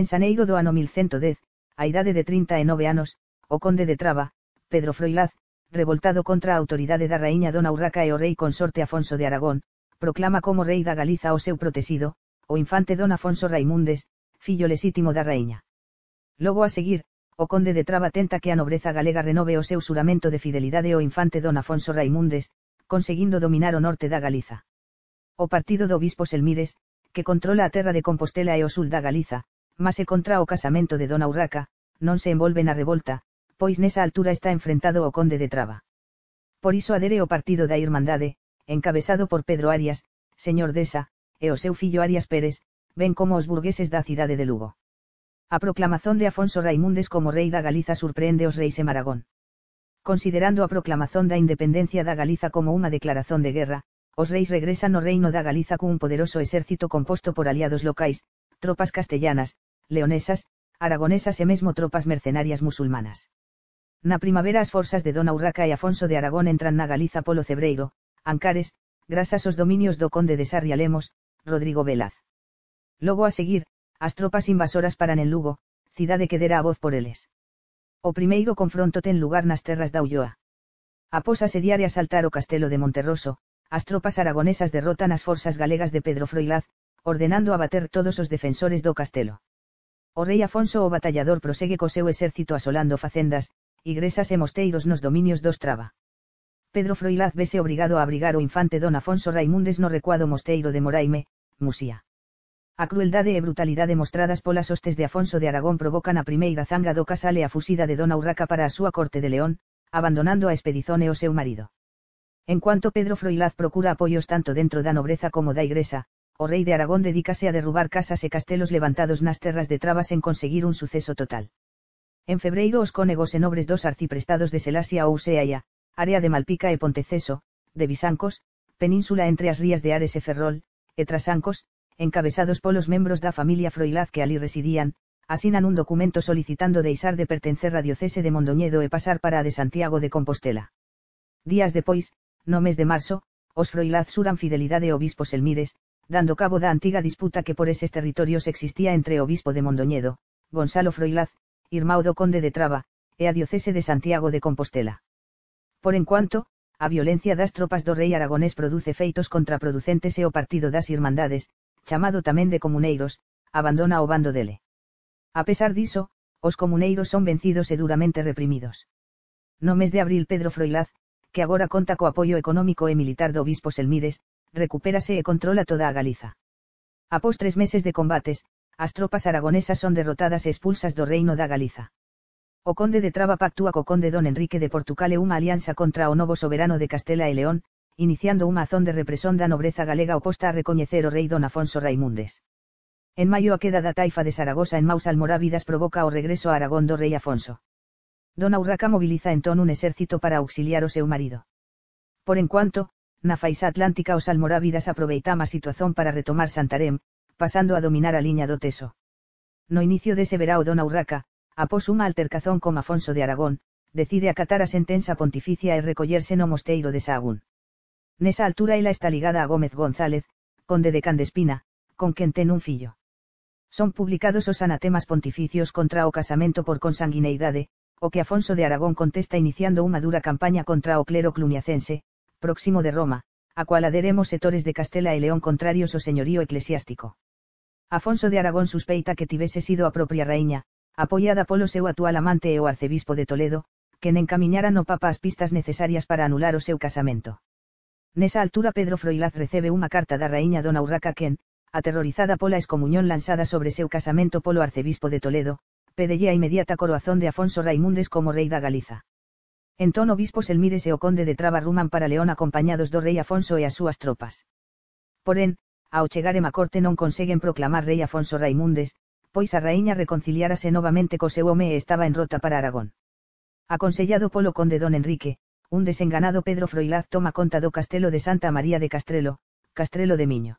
En Saneiro do ano 1110, a idade de 39 anos, o conde de Traba, Pedro Froilaz, revoltado contra a autoridade da raíña Dona Urraca e o rei consorte Afonso de Aragón, proclama como rei da Galiza o seu protesido, o infante Don Afonso Raimundes, fillo lexítimo da raíña. Logo a seguir, o conde de Traba tenta que a nobreza galega renove o seu xuramento de fidelidade ao infante Don Afonso Raimundes, conseguindo dominar o norte da Galiza. O partido do obispo Selmires, que controla a terra de Compostela e o sul da Galiza, mase contra o casamento de Dona Urraca, non se envolve na revolta, pois nesa altura está enfrentado o conde de Traba. Por iso adere o partido da Irmandade, encabezado por Pedro Arias, señor desa, e o seu fillo Arias Pérez, ben como os burgueses da cidade de Lugo. A proclamazón de Afonso Raimundes como rei da Galiza surpreende os reis en Aragón. Considerando a proclamazón da independencia da Galiza como unha declaración de guerra, os reis regresan ao reino da Galiza cun poderoso exército composto por aliados locais, tropas castellanas, leonesas, aragonesas e mesmo tropas mercenarias musulmanas. Na primavera as forzas de Dona Urraca e Afonso de Aragón entran na Galiza polo Cebreiro, Ancares, grazas aos dominios do conde de Sarria Lemos, Rodrigo Velaz. Logo a seguir, as tropas invasoras paran en Lugo, cidade que dera a voz por eles. O primeiro confronto ten lugar nas terras da Ulloa. Após asediar e asaltar o castelo de Monterroso, as tropas aragonesas derrotan as forzas galegas de Pedro Froilaz, ordenando abater todos os defensores do castelo. O rei Afonso o batallador prosegue co seu exército asolando facendas, igresas e mosteiros nos dominios dos Traba. Pedro Froilaz vese obrigado a abrigar o infante Don Afonso Raimundes no recuado mosteiro de Moraime, Musía. A crueldade e brutalidade mostradas polas hostes de Afonso de Aragón provocan a primeira zanga do casal e a fusida de Dona Urraca para a súa corte de León, abandonando a expedición e o seu marido. En cuanto Pedro Froilaz procura apoios tanto dentro da nobreza como da Igresa, o rei de Aragón dedícase a derrubar casas e castelos levantados nas terras de Traba sen conseguir un suceso total. En febreiro os cónegos e nobres dos arciprestados de Selasia ou Seaia, área de Malpica e Ponteceso, de Visancos, península entre as rías de Ares e Ferrol, e Trasancos, encabezados polos membros da familia Froilaz que ali residían, asinan un documento solicitando deixar de pertencer á diocese de Mondoñedo e pasar para a de Santiago de Compostela. Días depois, no mes de marzo, os Froilaz xuran fidelidade ao obispo Selmires, dando cabo da antiga disputa que por eses territorios existía entre o obispo de Mondoñedo, Gonzalo Froilaz, irmão do conde de Traba, e a diocese de Santiago de Compostela. Por enquanto, a violencia das tropas do rei aragonés produce feitos contraproducentes e o partido das Irmandades, chamado tamén de comuneiros, abandona o bando dele. A pesar diso, os comuneiros son vencidos e duramente reprimidos. No mes de abril Pedro Froilaz, que agora conta co apoio económico e militar do obispo Selmires, recupérase e controla toda a Galiza. Após 3 meses de combates, as tropas aragonesas son derrotadas e expulsas do reino da Galiza. O conde de Traba pactúa co conde Don Enrique de Portugal e unha alianza contra o novo soberano de Castela e León, iniciando unha azón de represión da nobreza galega oposta a recoñecer o rei Don Afonso Raimundes. En maio a queda da taifa de Saragosa en maus almorávidas provoca o regreso a Aragón do rei Afonso. Dona Urraca moviliza entón un exército para auxiliar o seu marido. Por enquanto, na faixa atlántica os almorávidas aproveitam a situación para retomar Santarém, pasando a dominar a liña do Teso. No inicio dese verao Dona Urraca, após unha altercazón con Afonso de Aragón, decide acatar a sentenza pontificia e recollerse no mosteiro de Sahagún. Nesa altura ela está ligada a Gómez González, conde de Candespina, con quen ten un fillo. Son publicados os anatemas pontificios contra o casamento por consanguineidade, o que Afonso de Aragón contesta iniciando unha dura campaña contra o clero cluniacense, próximo de Roma, a cual aderemos setores de Castela e León contrarios ao señorío eclesiástico. Afonso de Aragón suspeita que tivese sido a propia raíña, apoiada polo seu actual amante e o arcebispo de Toledo, quen encamiñaran ao Papa as pistas necesarias para anular o seu casamento. Nesa altura Pedro Froilaz recebe unha carta da raíña Dona Urraca quen, aterrorizada pola excomuñón lanzada sobre seu casamento polo arcebispo de Toledo, pédelle a inmediata coroación de Afonso Raimundes como rei da Galiza. Entón o bispo Selmires e o conde de Traba ruman para León acompañados do rei Afonso e as súas tropas. Porén, ao chegaren á corte non conseguen proclamar rei Afonso Raimundes, pois a raíña reconciliárase novamente co seu home e estaba en rota para Aragón. Aconsellado polo conde Don Enrique, un desenganado Pedro Froilaz toma conta do castelo de Santa María de Castrelo, Castrelo de Miño.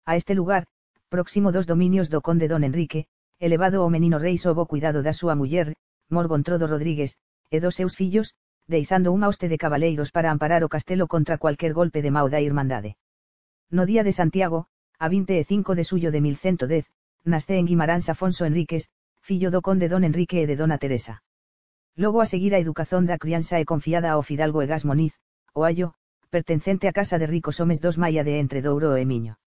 A este lugar, próximo dos dominios do conde Don Enrique, elevado o menino rei sob o cuidado da súa muller, Morgontrodo Rodríguez, e dos seus fillos, deixando unha hoste de cabaleiros para amparar o castelo contra cualquier golpe de mau da Irmandade. No día de Santiago, a 25 de xullo de 1110, nasce en Guimarães Afonso Enríquez, fillo do conde don Enrique e de dona Teresa. Logo a seguir a educación da crianza e confiada ao fidalgo Egas Moniz, o Ayo, pertencente a casa de ricos homes dos Maia de Entre Douro e Miño.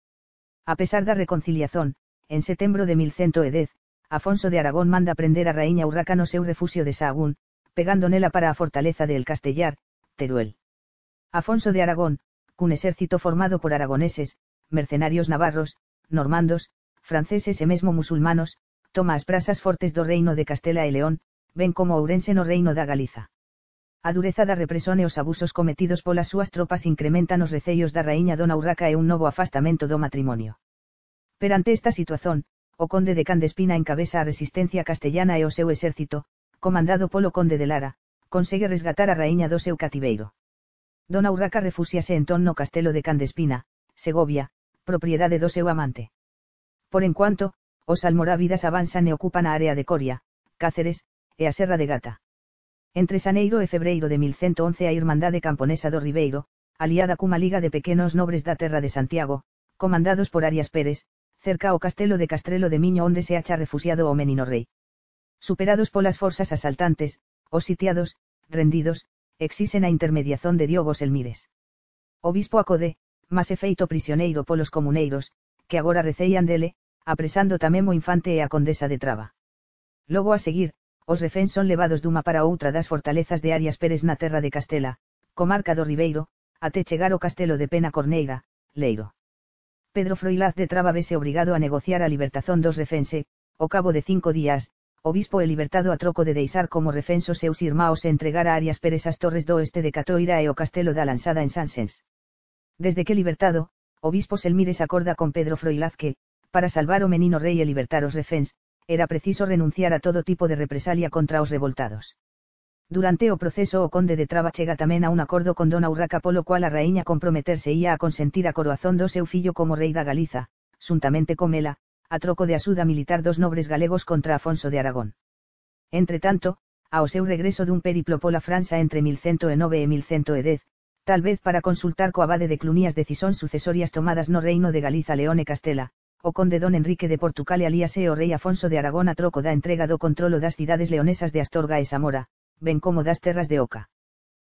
A pesar da reconciliación, en setembro de 1110, Afonso de Aragón manda prender a raíña Urraca no seu refuxio de Sahagún, pegando nela para a fortaleza de El Castellar, Teruel. Afonso de Aragón, cun exército formado por aragoneses, mercenarios navarros, normandos, franceses e mesmo musulmanos, toma as prazas fortes do reino de Castela e León, ben como Ourense no reino da Galiza. A dureza da represión e os abusos cometidos polas súas tropas incrementan os receos da raíña dona Urraca e un novo afastamento do matrimonio. Perante esta situación, o conde de Candespina encabeza a resistencia castellana e o seu exército, comandado polo conde de Lara, consegue resgatar a raíña do seu cativeiro. Dona Urraca refúxiase entón no castelo de Candespina, Segovia, propiedade do seu amante. Por enquanto, os almorávidas avanzan e ocupan a área de Coria, Cáceres, e a Serra de Gata. Entre xaneiro e febreiro de 1111 a Irmandade Camponesa do Ribeiro, aliada cunha liga de pequenos nobres da terra de Santiago, comandados por Arias Pérez, cerca o castelo de Castrelo de Miño onde se acha refuxiado o menino rei. Superados polas forzas asaltantes, os sitiados, rendidos, exixen a intermediación de Diogos Elmires. O bispo acode, mas é feito prisioneiro polos comuneiros, que agora receian dele, apresando tamén o infante e a condesa de Traba. Logo a seguir, os reféns son levados dunha para outra das fortalezas de Arias Pérez na terra de Castela, comarca do Ribeiro, até chegar ao castelo de Pena Corneira, Leiro. Pedro Froilaz de Traba vese obrigado a negociar a libertación dos reféns e, ao cabo de 5 días, o bispo é libertado a troco de deixar como reféns os seus irmáos e entregar a Arias Pérez as torres do oeste de Catoira e o castelo da Lanzada en Sansens. Desde que libertado, o bispo Selmires acorda con Pedro Froilaz que, para salvar o menino rei e libertar os reféns, era preciso renunciar a todo tipo de represalia contra os revoltados. Durante o proceso o conde de Traba chega tamén a un acordo con dona Urraca polo cual a raíña comprometerse ía a consentir a coroación do seu fillo como rei da Galiza, xuntamente con ela, a troco de axuda militar dos nobres galegos contra Afonso de Aragón. Entretanto, ao seu regreso dun periplo pola França entre 1109 e 1110, tal vez para consultar co abade de Cluny as decisóns sucesorias tomadas no reino de Galiza, León e Castela, o conde don Enrique de Portugal e alíase o rei Afonso de Aragón a troco da entrega do controlo das cidades leonesas de Astorga e Zamora, ben como das terras de Oca.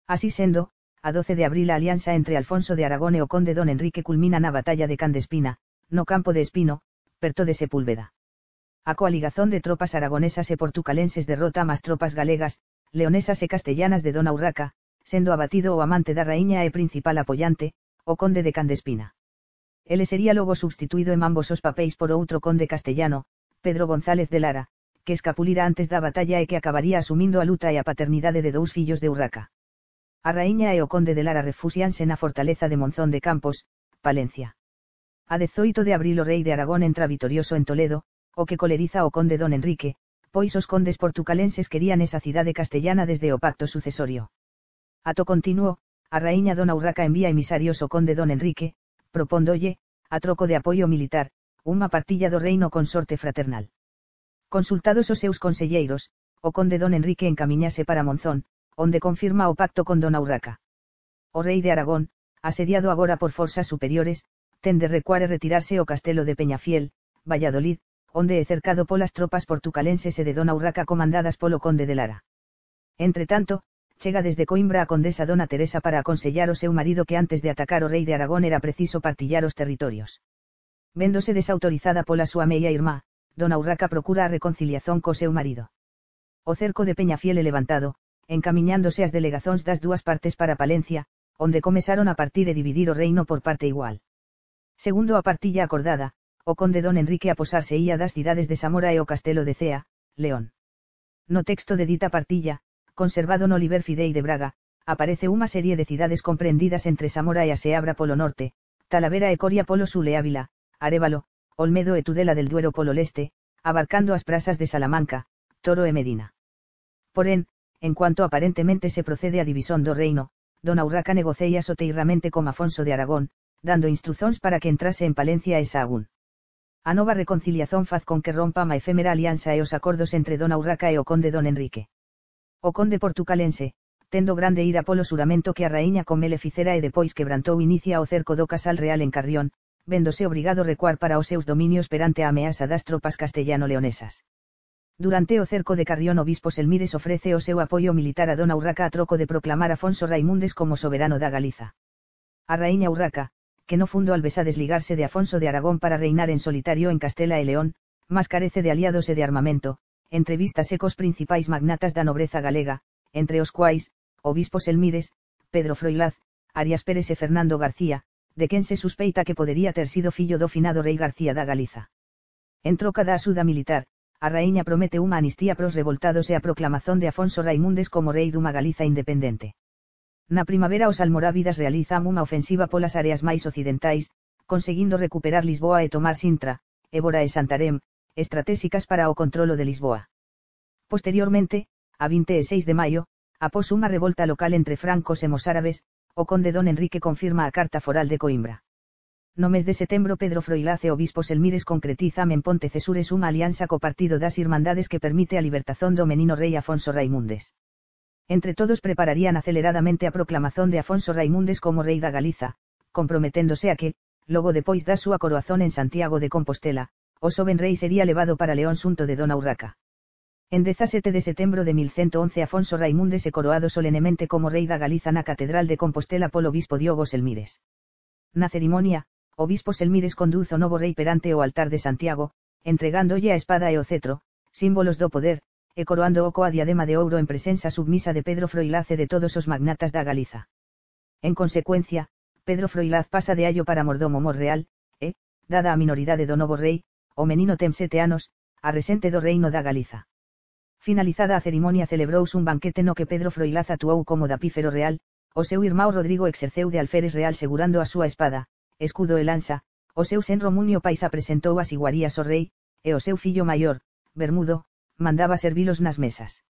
Así sendo, a 12 de abril a alianza entre Alfonso de Aragón e o conde don Enrique culmina na batalla de Candespina, no campo de Espino, perto de Sepúlveda. A coaligazón de tropas aragonesas e portucalenses derrota más tropas galegas, leonesas e castellanas de dona Urraca, sendo abatido o amante da raíña e principal apoyante, o conde de Candespina. Ele sería logo substituído en ambos os papéis por outro conde castellano, Pedro González de Lara, que escapulira antes da batalla e que acabaría asumindo a luta e a paternidade de 2 fillos de Urraca. A raíña e o conde de Lara refuxianse na fortaleza de Monzón de Campos, Palencia. A 18 de abril o rei de Aragón entra vitorioso en Toledo, o que coleriza o conde don Enrique, pois os condes portucalenses querían esa cidade castellana desde o pacto sucesorio. Ato continuo, a raíña dona Urraca envía emisarios ao conde don Enrique, propóndolle, a troco de apoio militar, unha partilla do reino con sorte fraternal. Consultados os seus conselleiros, o conde don Enrique encamiñase para Monzón, onde confirma o pacto con dona Urraca. O rei de Aragón, asediado agora por forzas superiores, ten de recuar e retirarse ao castelo de Peñafiel, Valladolid, onde é cercado polas tropas portucalenses e de dona Urraca comandadas polo conde de Lara. Entretanto, chega desde Coimbra a condesa dona Teresa para aconsellar ao seu marido que antes de atacar o rei de Aragón era preciso partillar os territorios. Véndose desautorizada pola súa meia irmá, dona Urraca procura a reconciliación co seu marido. O cerco de Peñafiel é levantado, encamiñándose as delegazóns das dúas partes para Palencia, onde comezaron a partir e dividir o reino por parte igual. Segundo a partilla acordada, o conde don Enrique aposarse ía das cidades de Zamora e o castelo de Cea, León. No texto de dita partilla, conservado no Liber Fidei de Braga, aparece unha serie de cidades comprendidas entre Zamora e a Seabra polo norte, Talavera e Coria polo sul e Ávila, Arévalo, Olmedo e Tudela del Duero polo leste, abarcando as prazas de Salamanca, Toro e Medina. Porén, en cuanto aparentemente se procede a división do reino, dona Urraca negocia soterramente con Afonso de Aragón, dando instruzóns para que entrase en Palencia e Sahagún. A nova reconciliación faz con que rompa a efémera alianza e os acordos entre dona Urraca e o conde don Enrique. O conde portucalense, tendo grande ira polo xuramento que a raíña con ele ficera e depois quebrantou inicia o cerco do Casal Real en Carrión, vendose obrigado recuar para os seus dominios perante a ameaza das tropas castellano-leonesas. Durante o cerco de Carrión obispo Selmires ofrece o seu apoio militar a dona Urraca a troco de proclamar Afonso Raimundes como soberano da Galiza. A raíña Urraca, que no fundo albesa desligarse de Afonso de Aragón para reinar en solitario en Castela e León, mas carece de aliados e de armamento, entrevístase cos principais magnatas da nobreza galega, entre os quais, obispo Selmires, Pedro Froilaz, Arias Pérez e Fernando García, de quen se suspeita que podería ter sido fillo do finado rei García da Galiza. En troca da axuda militar, a raíña promete unha anistía pros revoltados e a proclamación de Afonso Raimundes como rei dunha Galiza independente. Na primavera os almorávidas realizan unha ofensiva polas áreas máis occidentais, conseguindo recuperar Lisboa e tomar Sintra, Évora e Santarém, estratégicas para o controlo de Lisboa. Posteriormente, a 26 de maio, após unha revolta local entre francos e mosárabes, o conde don Enrique confirma a Carta Foral de Coimbra. No mes de setembro Pedro Froilaz e obispo Selmires concretizan en Pontecesures unha alianza co Partido das Irmandades que permite a libertazón do menino rei Afonso Raimundes. Entre todos prepararían aceleradamente a proclamación de Afonso Raimundes como rei da Galiza, comprometéndose a que, logo depois da súa coroación en Santiago de Compostela, o xoven rei sería levado para León xunto de dona Urraca. En 17 de setembro de 1111 Afonso Raimundes é coroado solenemente como rei da Galiza na Catedral de Compostela polo obispo Diogo Selmires. Na cerimonia, o obispo Selmires conduz o novo rei perante o altar de Santiago, entregándolle a espada e o cetro, símbolos do poder, e coroando o coa diadema de ouro en presenza submisa de Pedro Froilaz e de todos os magnatas da Galiza. En consecuencia, Pedro Froilaz pasa de aio para mordomo mor real, e, dada a minoridade do novo rei, o menino ten 7 anos, a resente do reino da Galiza. Finalizada a cerimonia celebrouse un banquete no que Pedro Froilaz atuou como dapífero real, o seu irmão Rodrigo exerceu de alférez real segurando a súa espada, escudo e lanza, o seu senro Munio Paisa presentou as iguarías ao rei, e o seu fillo maior, Bermudo, mandaba servilos nas mesas.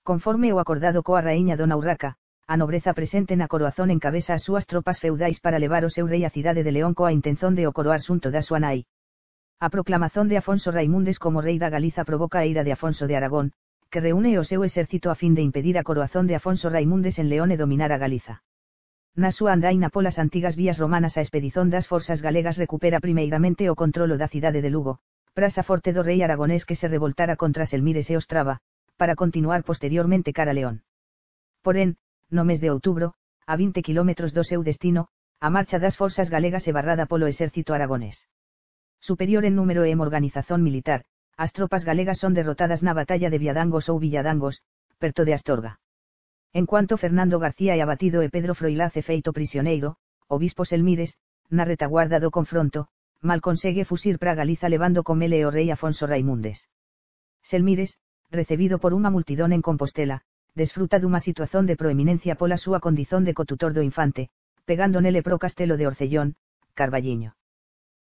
Conforme o acordado coa raíña dona Urraca, a nobreza presente na coroazón encabeza as súas tropas feudais para levar o seu rei á cidade de León coa intenzón de o coroar xunto da súa nai. A proclamación de Afonso Raimundes como rei da Galiza provoca a ira de Afonso de Aragón, que reúne o seu exército a fin de impedir a coroazón de Afonso Raimundes en León e dominar a Galiza. Na súa andaina polas antigas vías romanas a expedición das forzas galegas recupera primeiramente o controlo da cidade de Lugo, praza forte do rei aragonés que se revoltara contra Selmires e Ostrava, para continuar posteriormente cara a León. Porén, no mes de outubro, a 20 kilómetros do seu destino, a marcha das forzas galegas é barrada polo exército aragonés. Superior en número e en organización militar, as tropas galegas son derrotadas na batalla de Viadangos ou Villadangos, perto de Astorga. En cuanto Fernando García é abatido e Pedro Froilaz é feito prisioneiro, obispo Selmires, na retaguarda do confronto, mal consegue fusir pra Galiza levando con ele o rei Afonso Raimundes. Selmires, recibido por unha multidón en Compostela, desfruta dunha situación de proeminencia pola súa condizón de cotutor do infante, pegando nele pro castelo de Orcellón, Carballiño.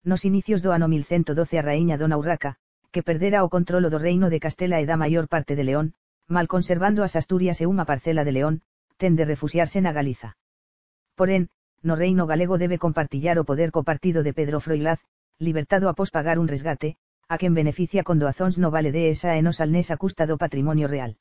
Nos inicios do ano 1112 a raíña dona Urraca, que perdera o controlo do reino de Castela e da maior parte de León, mal conservando as Asturias e unha parcela de León, ten de refuxiarse na Galiza. Porén, no reino galego debe compartillar o poder co partido de Pedro Froilaz, libertado após pagar un resgate, a quen beneficia con doazóns no Vale de Esa e no Salnés a custa do patrimonio real.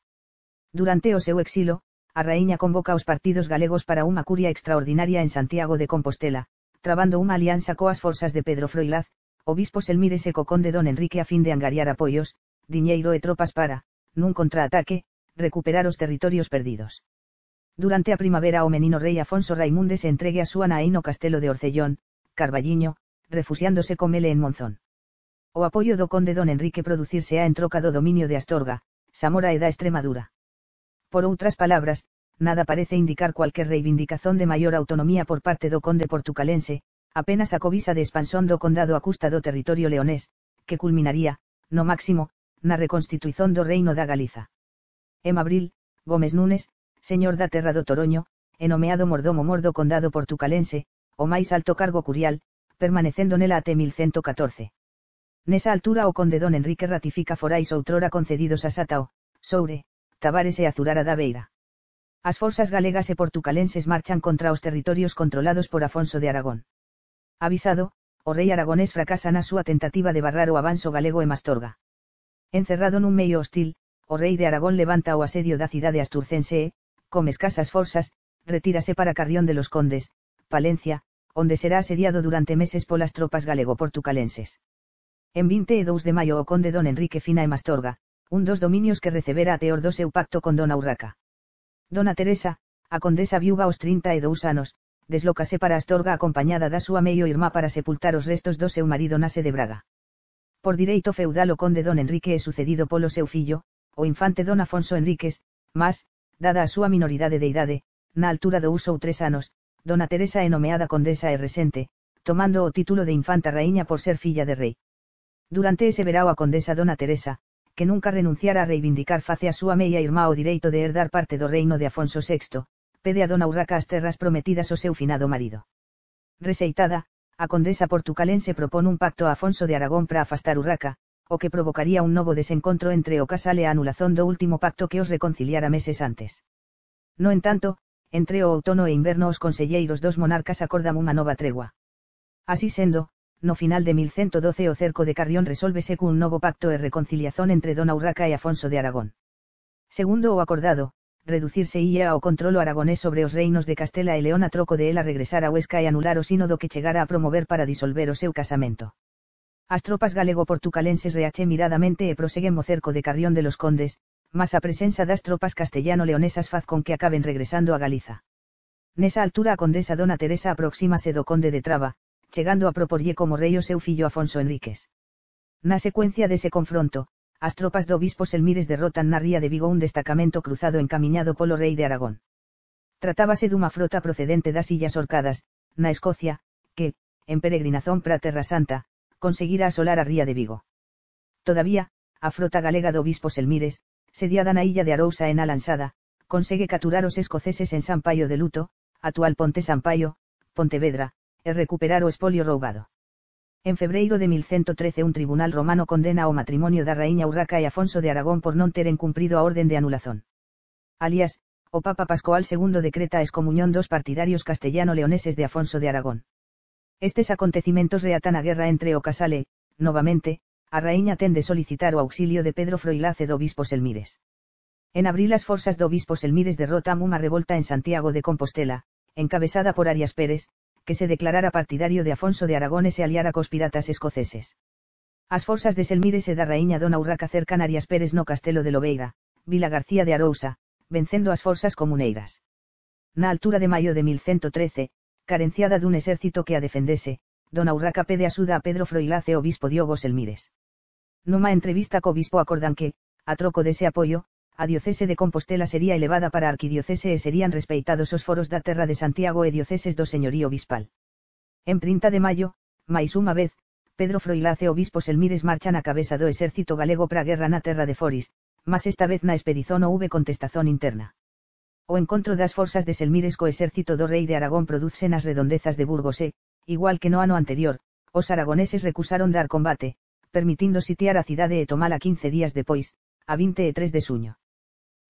Durante o seu exilo, a raíña convoca os partidos galegos para unha curia extraordinaria en Santiago de Compostela, trabando unha alianza coas forzas de Pedro Froilaz, obispo Selmires e co conde don Enrique a fin de angariar apoios, diñeiro e tropas para, nun contraataque, recuperar os territorios perdidos. Durante a primavera o menino rei Afonso Raimundes entregue a súa nai no castelo de Orcellón, Carballiño, refuxiándose con ele en Monzón. O apoio do conde don Enrique producirse en troca do dominio de Astorga, Zamora e da Extremadura. Por outras palabras, nada parece indicar cualquier reivindicación de maior autonomía por parte do conde portucalense, apenas a cobisa de expansón do condado a custa do territorio leonés, que culminaría, no máximo, na reconstitución do reino da Galiza. En abril, Gómez Núñez, señor da terra do Toroño, é nomeado mordomo mor do condado portucalense, o máis alto cargo curial, permanecendo nela até 1114. Nesa altura o conde don Enrique ratifica forais outrora concedidos a Sátao, Soure, Tavares e Azurara da Beira. As forzas galegas e portucalenses marchan contra os territorios controlados por Afonso de Aragón. Avisado, o rei aragonés fracasa na súa tentativa de barrar o avanzo galego e Mastorga. Encerrado nun medio hostil, o rei de Aragón levanta o asedio da cidade asturcense e, con escasas forzas, retírase para Carrión de los Condes, Palencia, onde será asediado durante meses polas tropas galego-portucalenses. En 22 de maio o conde don Enrique Fina e Mastorga, un dos dominios que recebera ateor do seu pacto con dona Urraca. Dona Teresa, a condesa viúva aos 32 anos, deslócase para Astorga acompañada da súa meio irmá para sepultar os restos do seu marido nase de Braga. Por direito feudal o conde don Enrique é sucedido polo seu fillo, o infante don Afonso Enríquez, mas, dada a súa minoridade de idade, na altura do uso 3 anos, dona Teresa é nomeada condesa e resente, tomando o título de infanta raíña por ser filla de rei. Durante ese verao a condesa dona Teresa, que nunca renunciara a reivindicar face a súa meia irmá o direito de herdar parte do reino de Afonso VI, pede a dona Urraca as terras prometidas ao seu finado marido. Reseitada, a condesa portucalense propón un pacto a Afonso de Aragón para afastar Urraca, o que provocaría un novo desencontro entre o casal e a anulación do último pacto que os reconciliara meses antes. No entanto, entre o outono e inverno os conselleiros dos monarcas acordan unha nova tregua. Así sendo, no final de 1112 o cerco de Carrión resólvese cun novo pacto e reconciliación entre dona Urraca e Afonso de Aragón. Segundo o acordado, reducirse ía ao controlo aragonés sobre os reinos de Castela e León a troco de ela regresar a Huesca e anular o sínodo que chegara a promover para disolver o seu casamento. As tropas galego-portucalenses reache miradamente e proseguen o cerco de Carrión de los Condes, mas a presenza das tropas castellano-leonesas faz con que acaben regresando a Galiza. Nesa altura a condesa dona Teresa aproxímase do conde de Traba, chegando a proporlle como rei o seu fillo Afonso Enríquez. Na secuencia dese confronto, as tropas do obispo Selmires derrotan na ría de Vigo un destacamento cruzado encamiñado polo rei de Aragón. Tratábase dunha frota procedente das Illas Orcadas, na Escocia, que, en peregrinazón pra Terra Santa, conseguira asolar a ría de Vigo. Todavía, a frota galega do obispo Selmires, sediada na illa de Arousa en Alansada, consegue capturar os escoceses en San Paio de Luto, actual Ponte San Paio, Pontevedra, e recuperar o espolio roubado. En febreiro de 1113 un tribunal romano condena ao matrimonio da raíña Urraca e Afonso de Aragón por non teren cumprido a orden de anulación. Alias, o Papa Pascual II decreta a excomuñón dos partidarios castellano-leoneses de Afonso de Aragón. Estes acontecimentos reatan a guerra entre o casal e, novamente, a raíña ten de solicitar o auxilio de Pedro Froilaz e do obispo Selmires. En abril as forzas do obispo Selmires derrotan unha revolta en Santiago de Compostela, encabezada por Arias Pérez, que se declarara partidario de Afonso de Aragón e se aliara cos piratas escoceses. As forzas de Selmires e da raíña dona Urraca cercan Arias Pérez no castelo de Lobeira, Vila García de Arousa, vencendo as forzas comuneiras. Na altura de maio de 1113, carenciada dun exército que a defendese, dona Urraca pede axuda a Pedro Froilaz e o obispo Diogo Selmires. Nunha entrevista co obispo acordan que, a troco dese apoio, a diocese de Compostela sería elevada para arquidiocese e serían respeitados os foros da terra de Santiago e dioceses do señorío bispal. En 30 de maio, máis unha vez, Pedro Froilaz e o obispo Selmires marchan a cabeza do exército galego pra guerra na terra de Foris, mas esta vez na expedición houve contestación interna. O encontro das forzas de Selmires co exército do rei de Aragón produce nas redondezas de Burgos e, igual que no ano anterior, os aragoneses recusaron dar combate, permitindo sitiar a cidade e tomala 15 días depois, a 23 de suño.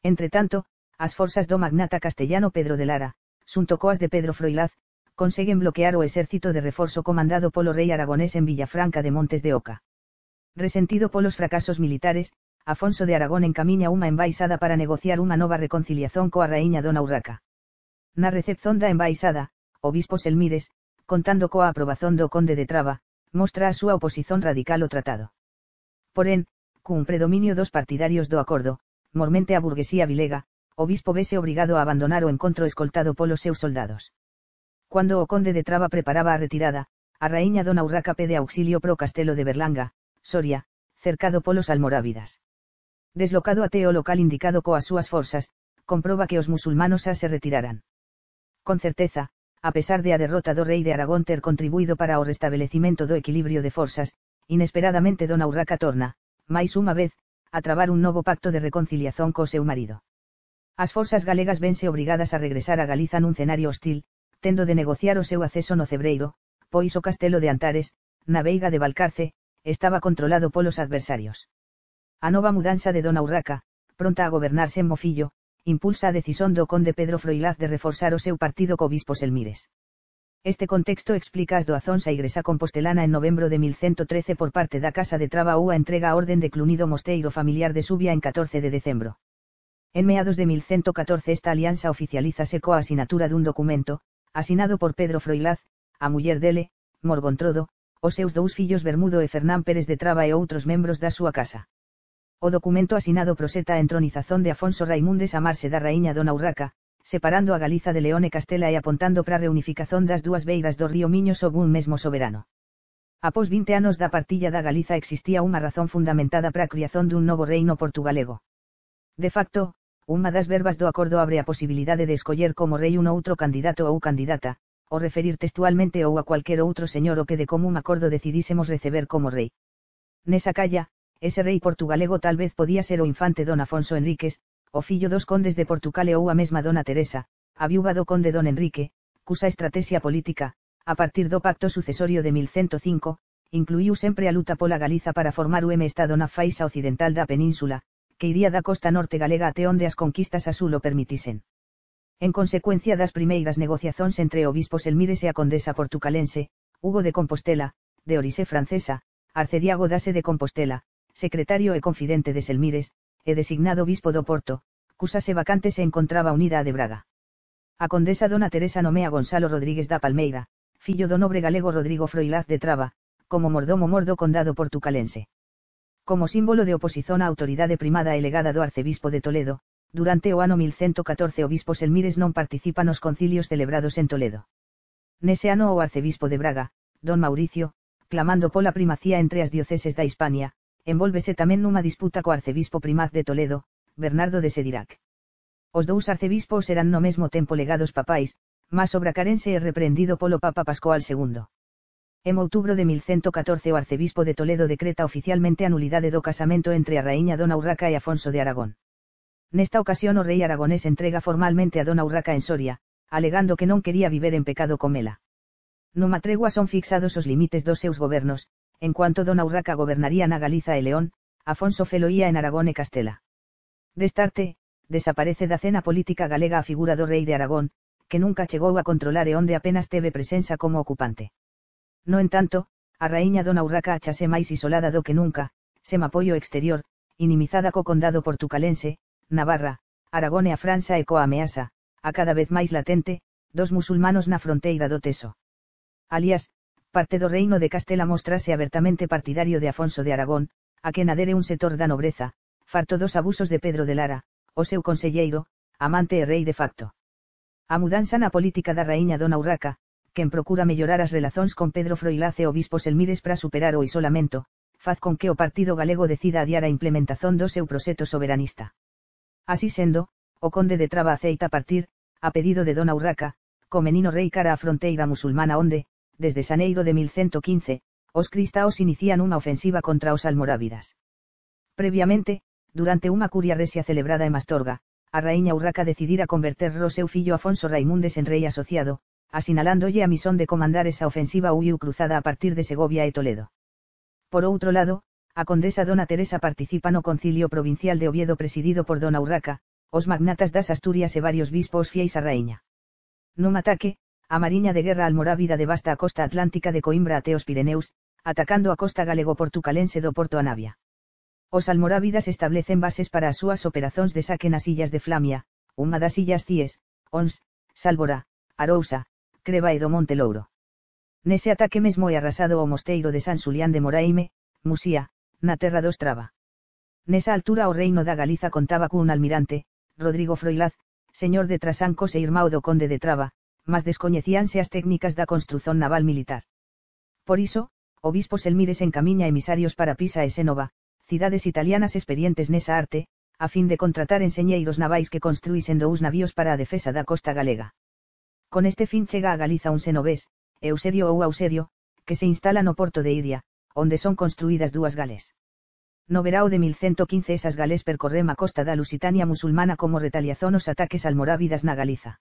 Entretanto, as forzas do magnata castellano Pedro de Lara, xunto coas de Pedro Froilaz, conseguen bloquear o exército de reforzo comandado polo rei aragonés en Villafranca de Montes de Oca. Resentido polos fracasos militares, Afonso de Aragón encamiña unha embaixada para negociar unha nova reconciliación coa raíña dona Urraca. Na recepción da embaixada, o obispo Selmires, contando coa aprobación do conde de Traba, mostra a súa oposición radical ao tratado. Porén, cun predominio dos partidarios do acordo, mormente a burguesía vilega, o bispo vese obrigado a abandonar o encontro escoltado polos seus soldados. Cando o conde de Traba preparaba a retirada, a raíña dona Urraca pede auxilio pro castelo de Berlanga, Soria, cercado polos almorávidas. Deslocado até o local indicado coas súas forzas, comproba que os musulmanos xa se retiraran. Con certeza, a pesar de a derrota do rei de Aragón ter contribuído para o restabelecimento do equilibrio de forzas, inesperadamente dona Urraca torna, máis unha vez, a trabar un novo pacto de reconciliación co seu marido. As forzas galegas vense obrigadas a regresar a Galiza nun cenario hostil, tendo de negociar o seu acceso no Cebreiro, pois o castelo de Antares, na veiga de Valcarce, estaba controlado polos adversarios. A nova mudanza de dona Urraca, pronta a gobernar sen mofillo, impulsa a decisión do conde Pedro Froilaz de reforzar o seu partido co obispo Selmires. Este contexto explica as doazóns á Igresa Compostelana en novembro de 1113 por parte da Casa de Traba ou a entrega a orden de Clunido mosteiro familiar de Subia en 14 de decembro. En meados de 1114 esta alianza oficialízase coa asinatura dun documento, asinado por Pedro Froilaz, a muller dele, Morgontrodo, os seus dous fillos Bermudo e Fernán Pérez de Traba e outros membros da súa casa. O documento asinado proseta a entronización de Afonso Raimundes a marse da raíña Dona Urraca, separando a Galiza de León e Castela e apontando para a reunificación das dúas beiras do río Miño sob un mesmo soberano. Após 20 anos da partilla da Galiza existía unha razón fundamentada para a criación dun novo reino portugalego. De facto, unha das verbas do acordo abre a posibilidade de escoller como rei un outro candidato ou candidata, ou referir textualmente ou a cualquier outro señor o que de común acordo decidísemos receber como rei. Nesa calla, ese rei portugalego tal vez podía ser o infante don Afonso Enríquez, o fillo dos condes de Portugal e ou a mesma dona Teresa, a viúva do conde don Enrique, cusa estrategia política, a partir do pacto sucesorio de 1105, incluíu sempre a luta pola Galiza para formar o Estado na faixa occidental da península, que iría da costa norte galega até onde as conquistas a sul o permitisen. En consecuencia das primeiras negociacións entre o bispo Selmires e a condesa portucalense, Hugo de Compostela, de orixe francesa, arcediago dase de Compostela, secretario e confidente de Selmires, e designado bispo do Porto, cusa se vacante se encontraba unida a de Braga. A condesa dona Teresa nomea a Gonzalo Rodríguez da Palmeira, fillo do nobre galego Rodrigo Froilaz de Traba, como mordomo do condado portucalense. Como símbolo de oposición á autoridade primada e legada do arcebispo de Toledo, durante o ano 1114 o bispo Selmires non participa nos concilios celebrados en Toledo. Nese ano o arcebispo de Braga, don Mauricio, clamando pola primacía entre as dioceses da Hispania, envólvese tamén nunha disputa co arcebispo primaz de Toledo, Bernardo de Sedirac. Os dous arcebispos eran no mesmo tempo legados papais, mas o bracarense é repreendido polo Papa Pascual II. En outubro de 1114 o arcebispo de Toledo decreta oficialmente a nulidade do casamento entre a raíña Dona Urraca e Afonso de Aragón. Nesta ocasión o rei aragonés entrega formalmente a Dona Urraca en Soria, alegando que non quería viver en pecado con ela. Nunha tregua son fixados os límites dos seus gobernos, en cuanto Dona Urraca gobernaría na Galiza e León, Afonso feloía en Aragón e Castela. Destarte, desaparece da cena política galega a figura do rei de Aragón, que nunca chegou a controlar e onde apenas teve presenza como ocupante. No entanto, a raíña Dona Urraca achase máis isolada do que nunca, sen apoio exterior, inimizada co condado portucalense, Navarra, Aragón e a França e coa ameaza, a cada vez máis latente, dos musulmanos na fronteira do Teso. Alias, parte do reino de Castela mostrase abertamente partidario de Afonso de Aragón, a quen adere un sector da nobreza, farto dos abusos de Pedro de Lara, o seu conselleiro, amante e rei de facto. A mudanza na política da raíña Dona Urraca, quen procura mellorar as relazóns con Pedro Froilaz e o bispo Selmires para superar o isolamento, faz con que o partido galego decida adiar a implementación do seu proxecto soberanista. Así sendo, o conde de Traba aceita partir, a pedido de Dona Urraca, co menino rei cara á fronteira musulmana onde, desde xaneiro de 1115, os cristaos inician unha ofensiva contra os almorávidas. Previamente, durante unha curia resia celebrada en Mastorga, a raíña Urraca decidira converter o seu fillo Afonso Raimundes en rei asociado, asinalándolle a misión de comandar esa ofensiva huiu cruzada a partir de Segovia e Toledo. Por outro lado, a condesa dona Teresa participa no concilio provincial de Oviedo presidido por Dona Urraca, os magnatas das Asturias e varios bispos fieis á raíña. Nun ataque, a mariña de guerra almorávida devasta a costa atlántica de Coimbra até os Pireneus, atacando a costa galego-portucalense do Porto a Navia. Os almorávidas establecen bases para as súas operacións de saque nas illas de Flamia, unha das illas Cíes, Ons, Sálvora, Arousa, Creva e do Monte Louro. Nese ataque mesmo é arrasado o mosteiro de San Xulián de Moraime, Musía, na terra dos Traba. Nesa altura o reino da Galiza contaba cun almirante, Rodrigo Froilaz, señor de Trasancos e irmão do conde de Traba, mas descoñecíanse as técnicas da construción naval militar. Por iso, o bispo Selmires encamiña emisarios para Pisa e Xénova, cidades italianas experientes nesa arte, a fin de contratar enxeñeiros navais que construísen dous navíos para a defesa da costa galega. Con este fin chega a Galiza un xenovés, Euserio ou Auserio, que se instala no porto de Iria, onde son construídas dúas gales. No verao de 1115 esas gales percorrem a costa da Lusitania musulmana como retaliación aos ataques almorávidas na Galiza.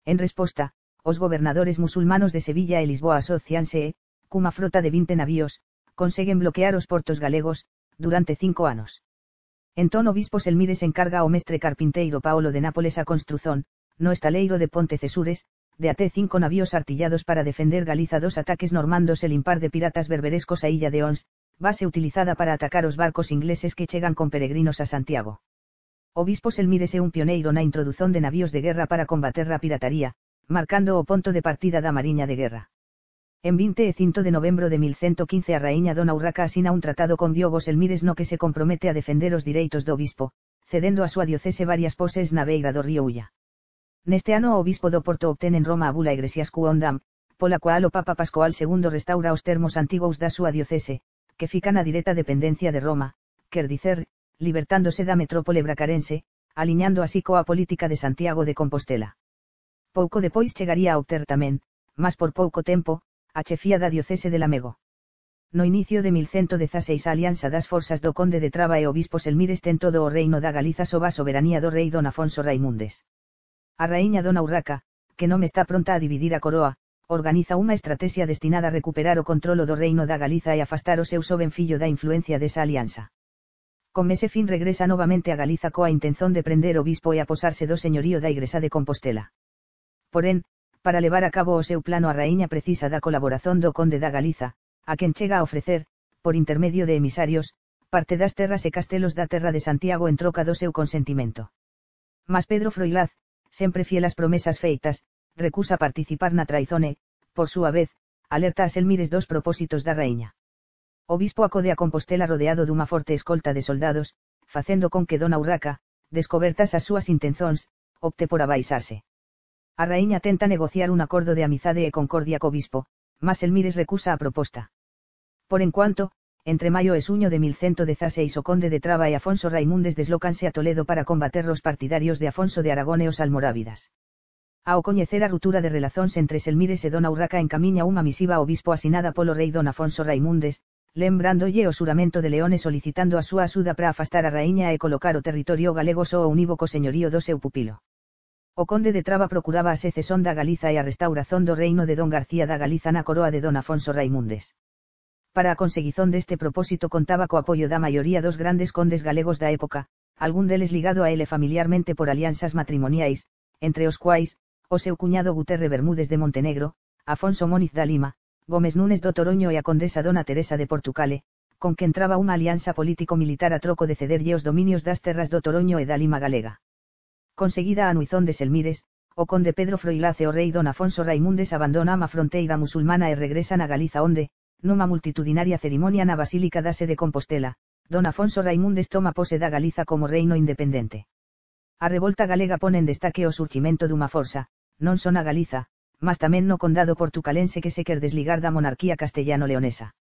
En resposta, os gobernadores musulmanos de Sevilla e Lisboa asocianse e, cunha frota de 20 navíos, conseguen bloquear os portos galegos, durante 5 anos. Entón o bispo Selmires encarga ao mestre carpinteiro Paolo de Nápoles a construción, no estaleiro de Pontecesures, de até 5 navíos artillados para defender Galiza dos ataques normandos e limpar de piratas berberescos a illa de Ons, base utilizada para atacar os barcos ingleses que chegan con peregrinos a Santiago. O bispo Selmires é un pioneiro na introdución de navíos de guerra para combater a pirataría, marcando o ponto de partida da mariña de guerra. En 25 de novembro de 1115 a raíña Dona Urraca asina un tratado con Diogo Selmires no que se compromete a defender os direitos do obispo, cedendo a súa diocese varias poses na beira do río Ulla. Neste ano o obispo do Porto obtén en Roma a bula Ecclesiascu Ondam, pola cual o Papa Pascual II restaura os termos antigos da súa diocese, que fican a direta dependencia de Roma, quer dicer, libertándose da metrópole bracarense, aliñando así coa política de Santiago de Compostela. Pouco depois chegaría a obter tamén, mas por pouco tempo, a chefía da diocese de Lamego. No inicio de 1116 a alianza das forzas do conde de Traba e o obispo Selmires ten todo o reino da Galiza sob a soberanía do rei don Afonso Raimundes. A raíña Dona Urraca, que non está pronta a dividir a coroa, organiza unha estrategia destinada a recuperar o controlo do reino da Galiza e afastar o seu xoven fillo da influencia desa alianza. Con ese fin regresa novamente a Galiza coa intenzón de prender o bispo e aposarse do señorío da Igrexa de Compostela. Porén, para levar a cabo o seu plano a raíña precisa da colaboración do conde da Galiza, a quen chega a ofrecer, por intermedio de emisarios, parte das terras e castelos da terra de Santiago en troca do seu consentimento. Mas Pedro Froilaz, sempre fiel ás promesas feitas, recusa participar na traizón e, por súa vez, alerta a Selmires dos propósitos da raíña. O bispo acode a Compostela rodeado dunha forte escolta de soldados, facendo con que Dona Urraca, descobertas as súas intenzóns, opte por abaixarse. A raíña tenta negociar un acordo de amizade e concordia co bispo, mas Selmires recusa a proposta. Por enquanto, entre maio e suño de 1116 o conde de Traba e Afonso Raimundes deslócanse a Toledo para combater os partidarios de Afonso de Aragón e os almorávidas. Ao coñecer a rutura de relazóns entre Selmires e Dona Urraca encamiña unha misiva ao bispo asinada polo rei don Afonso Raimundes, lembrándolle o xuramento de León e solicitando a súa axuda para afastar a raíña e colocar o territorio galego só ao unívoco señorío do seu pupilo. O conde de Traba procuraba a secesión da Galiza e a restauración do reino de don García da Galiza na coroa de don Afonso Raimundes. Para a conseguizón deste propósito contaba co apoio da maioría dos grandes condes galegos da época, algún deles ligado a ele familiarmente por alianzas matrimoniais, entre os quais, o seu cuñado Guterre Bermúdez de Montenegro, Afonso Móniz da Lima, Gómez Núñez do Toroño e a condesa Dona Teresa de Portucale, con quen traba unha alianza político-militar a troco de cederlle os dominios das terras do Toroño e da Lima galega. Conseguida a anuizón de Selmires, o conde Pedro Froilaz e o rei don Afonso Raimundes abandonan a fronteira musulmana e regresan a Galiza onde, nunha multitudinaria cerimonia na Basílica da Sé de Compostela, don Afonso Raimundes toma pose da Galiza como reino independente. A revolta galega pon en destaque o surchimento dunha forza, non só na Galiza, mas tamén no condado portucalense que se quer desligar da monarquía castellano-leonesa.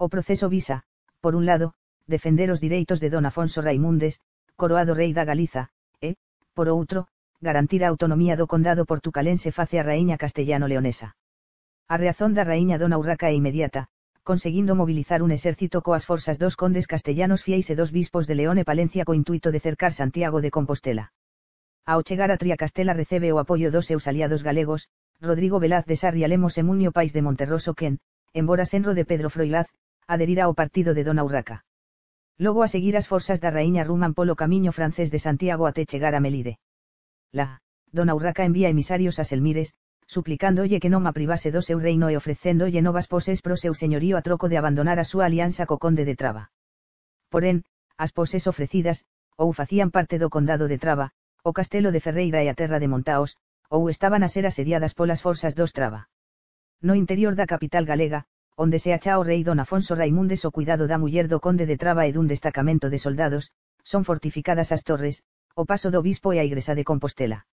O proceso visa, por un lado, defender os direitos de don Afonso Raimundes, coroado rei da Galiza, e, por outro, garantir a autonomía do condado portucalense face a raíña castellano-leonesa. A reazón da raíña Dona Urraca é inmediata, conseguindo mobilizar un exército coas forzas dos condes castellanos fiéis e dos bispos de León e Palencia co intuito de cercar Santiago de Compostela. Ao chegar a Triacastela recebe o apoio dos seus aliados galegos, Rodrigo Velaz de Sarria Lemos e Munio Pais de Monterroso quen, embora senro de Pedro Froilaz, aderirá ao partido de Dona Urraca. Logo a seguir as forzas da raíña ruman polo camiño francés de Santiago até chegar a Melide. Dona Urraca envía emisarios a Selmires, suplicándolle que non a privase do seu reino e ofrecéndolle novas poses pro seu señorío a troco de abandonar a súa alianza co conde de Traba. Porén, as poses ofrecidas, ou facían parte do condado de Traba, o castelo de Ferreira e a terra de Montaos, ou estaban a ser asediadas polas forzas dos Traba. No interior da capital galega, onde se acha o rei don Afonso Raimundes o cuidado da muller do conde de Traba e dun destacamento de soldados, son fortificadas as torres, o paso do bispo e a Igrexa de Compostela.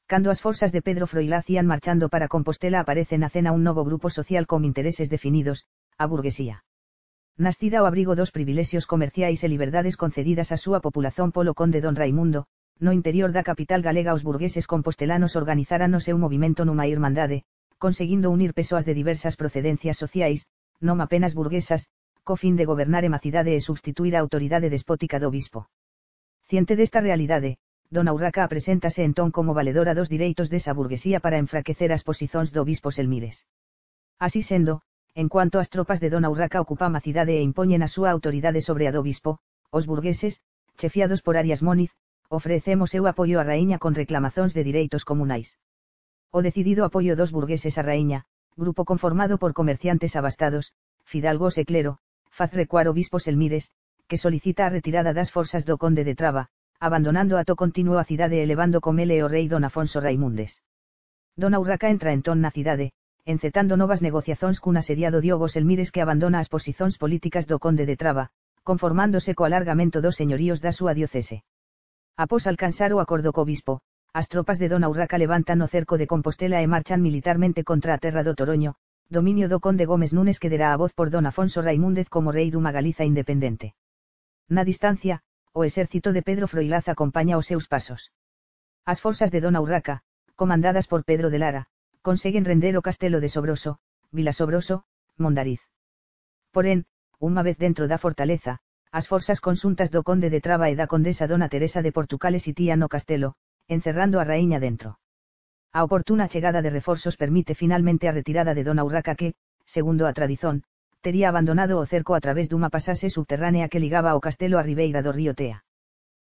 Cando as forzas de Pedro Froilaz ían marchando para Compostela aparece na cena un novo grupo social con intereses definidos, a burguesía. Nacida ao abrigo dos privilexios comerciais e liberdades concedidas á súa populación polo conde don Raimundo, no interior da capital galega os burgueses compostelanos organizaran o seu movimento nunha irmandade, conseguindo unir persoas de diversas procedencias sociais, non apenas burguesas, co fin de gobernar a cidade e substituir a autoridade despótica do bispo. Ciente desta realidade, Dona Urraca apreséntase entón como valedora dos direitos desa burguesía para enfraquecer as posizóns do bispo Selmires. Así sendo, en cuanto as tropas de Dona Urraca ocupan a cidade e impoñen a súa autoridade sobre a do bispo, os burgueses, chefiados por Arias Móniz, ofrecemos seu apoio á raíña con reclamazóns de direitos comunais. O decidido apoio dos burgueses á raíña, grupo conformado por comerciantes abastados, fidalgos e clero, faz recuar o bispo Selmires, que solicita a retirada das forzas do conde de Traba, abandonando ato continuo a cidade e levando con ele o rei don Afonso Raimundes. Dona Urraca entra entón na cidade, encetando novas negociacións cun asediado Diogo Selmires que abandona as posicións políticas do conde de Traba, conformándose co alargamento dos señoríos da súa diocese. Após alcanzar o acordo co bispo, as tropas de Dona Urraca levantan o cerco de Compostela e marchan militarmente contra a terra do Toroño, dominio do conde Gómez Núñez que derá a voz por don Afonso Raimúndez como rei dunha Galiza independente. Na distancia, o exército de Pedro Froilaz acompaña os seus pasos. As forzas de Dona Urraca, comandadas por Pedro de Lara, conseguen render o castelo de Sobroso, Vilasobroso, Mondariz. Porén, unha vez dentro da fortaleza, as forzas conxuntas do conde de Traba e da condesa Dona Teresa de Portucales sitían o castelo, encerrando a raíña dentro. A oportuna chegada de reforzos permite finalmente a retirada de Dona Urraca que, segundo a tradición, tería abandonado o cerco a través dunha pasase subterránea que ligaba o castelo a ribeira do río Tea.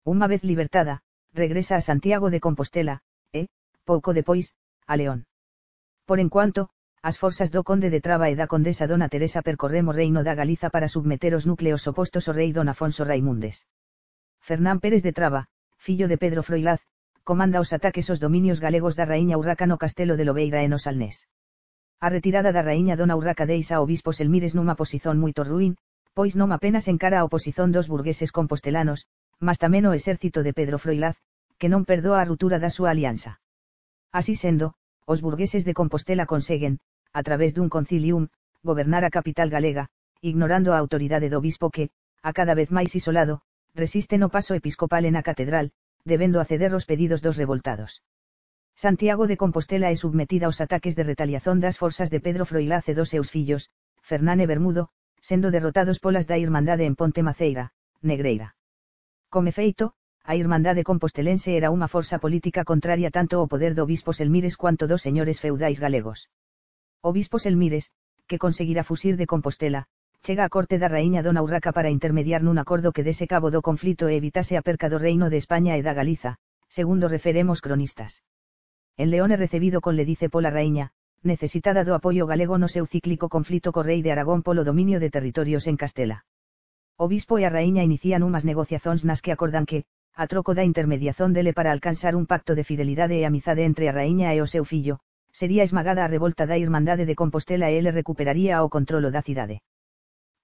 Unha vez libertada, regresa a Santiago de Compostela, e, pouco depois, a León. Por enquanto, as forzas do conde de Traba e da condesa Dona Teresa percorremos o reino da Galiza para submeter os núcleos opostos ao rei don Afonso Raimúndez. Fernán Pérez de Traba, fillo de Pedro Froilaz, comanda os ataques aos dominios galegos da raíña Urraca no castelo de Lobeira e no Salnés. A retirada da raíña Dona Urraca deixa ao bispo Selmires nunha posición moito ruín, pois non apenas encara a oposición dos burgueses compostelanos, mas tamén o exército de Pedro Froilaz, que non perdoa a rutura da súa alianza. Así sendo, os burgueses de Compostela conseguen, a través dun concilium, gobernar a capital galega, ignorando a autoridade do bispo que, a cada vez máis isolado, resiste no paso episcopal en a catedral, debendo acceder aos pedidos dos revoltados. Santiago de Compostela é submetida aos ataques de retaliación das forzas de Pedro Froilaz e dos seus fillos, Fernán e Bermudo, sendo derrotados polas da Irmandade en Ponte Maceira, Negreira. Como feito, a Irmandade compostelense era unha forza política contraria tanto ao poder do bispo Selmires cuanto dos señores feudais galegos. O bispo Selmires, que conseguirá fuxir de Compostela, chega á corte da raíña Dona Urraca para intermediar nun acordo que dese cabo do conflito e evitase a perca do reino de España e da Galiza, segundo referemos cronistas. En León é recibido con ledice pola raíña, necesitada do apoio galego no seu cíclico conflito co rei de Aragón polo dominio de territorios en Castela. O bispo e a raíña inician unhas negociacións nas que acordan que, a troco da intermediación dele para alcanzar un pacto de fidelidade e amizade entre a raíña e o seu fillo, sería esmagada a revolta da Irmandade de Compostela e ele recuperaría o controlo da cidade.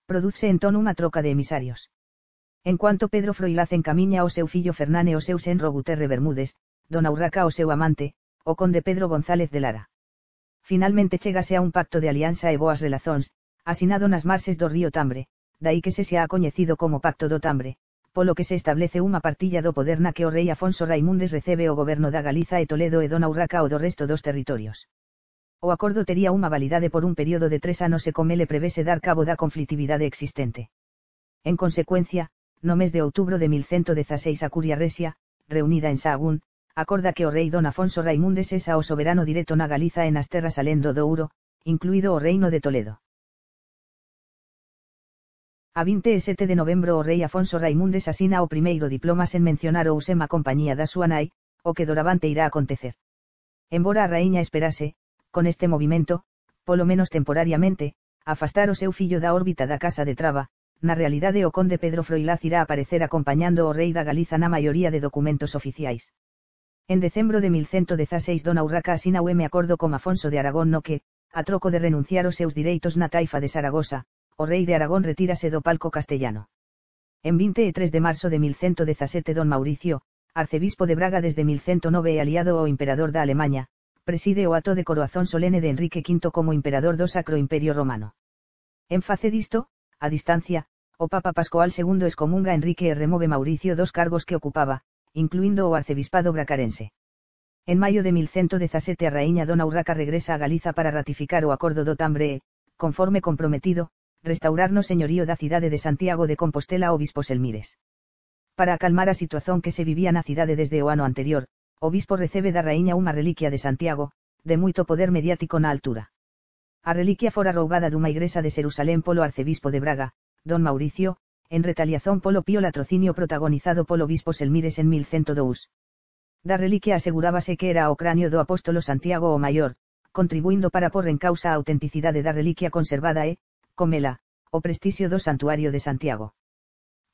Produce entón unha troca de emisarios. En cuanto Pedro Froilaz encamiña ao seu fillo Fernán e o seu senro Guterre Bermúdez, Dona Urraca ao seu amante, o conde Pedro González de Lara. Finalmente chégase a un pacto de alianza e boas relazóns, asinado nas marxes do río Tambre, dai que se xa ha coñecido como Pacto do Tambre, polo que se establece unha partilla do poder na que o rei Afonso Raimúndez recebe o goberno da Galiza e Toledo e Dona Urraca o do resto dos territorios. O acordo tería unha validade por un período de 3 anos e como ele prevese dar cabo da conflitividade existente. En consecuencia, no mes de outubro de 1116 a Curia Resia, reunida en Sahagún, acorda que o rei don Afonso Raimúndez sexa o soberano directo na Galiza e nas terras alén do Douro, incluído o reino de Toledo. A 27 de novembro o rei Afonso Raimúndez asina o primeiro diplomas en mencionar o Usema compañía da súa nai, o que doravante irá acontecer. Embora a raíña esperase, con este movimento, polo menos temporariamente, afastar o seu fillo da órbita da Casa de Traba, na realidade o conde Pedro Froilaz irá aparecer acompañando o rei da Galiza na maioría de documentos oficiais. En decembro de 1116 Dona Urraca asina o acordo con Afonso de Aragón no que, a troco de renunciar os seus direitos na taifa de Saragosa, o rei de Aragón retírase do palco castellano. En 23 de marzo de 1117 don Mauricio, arcebispo de Braga desde 1109 e aliado ao emperador da Alemaña, preside o ato de coroazón solene de Enrique V como emperador do Sacro Imperio Romano. En face disto, a distancia, o Papa Pascual II excomunga a Enrique e remove Mauricio dos cargos que ocupaba, incluindo o arcebispado bracarense. En maio de 1117 a raíña Dona Urraca regresa a Galiza para ratificar o acordo do Tambre e, conforme comprometido, restaurar no señorío da cidade de Santiago de Compostela ao bispo Selmires. Para acalmar a situación que se vivía na cidade desde o ano anterior, o bispo recebe da raíña unha reliquia de Santiago, de moito poder mediático na altura. A reliquia fora roubada dunha igrexa de Xerusalén polo arcebispo de Braga, don Mauricio, en retaliación polo pío latrocinio protagonizado polo bispo Selmires en 1102. Da reliquia asegurábase que era o cráneo do apóstolo Santiago o Maior, contribuindo para por en causa a autenticidade da reliquia conservada e, comela, o prestixio do santuario de Santiago.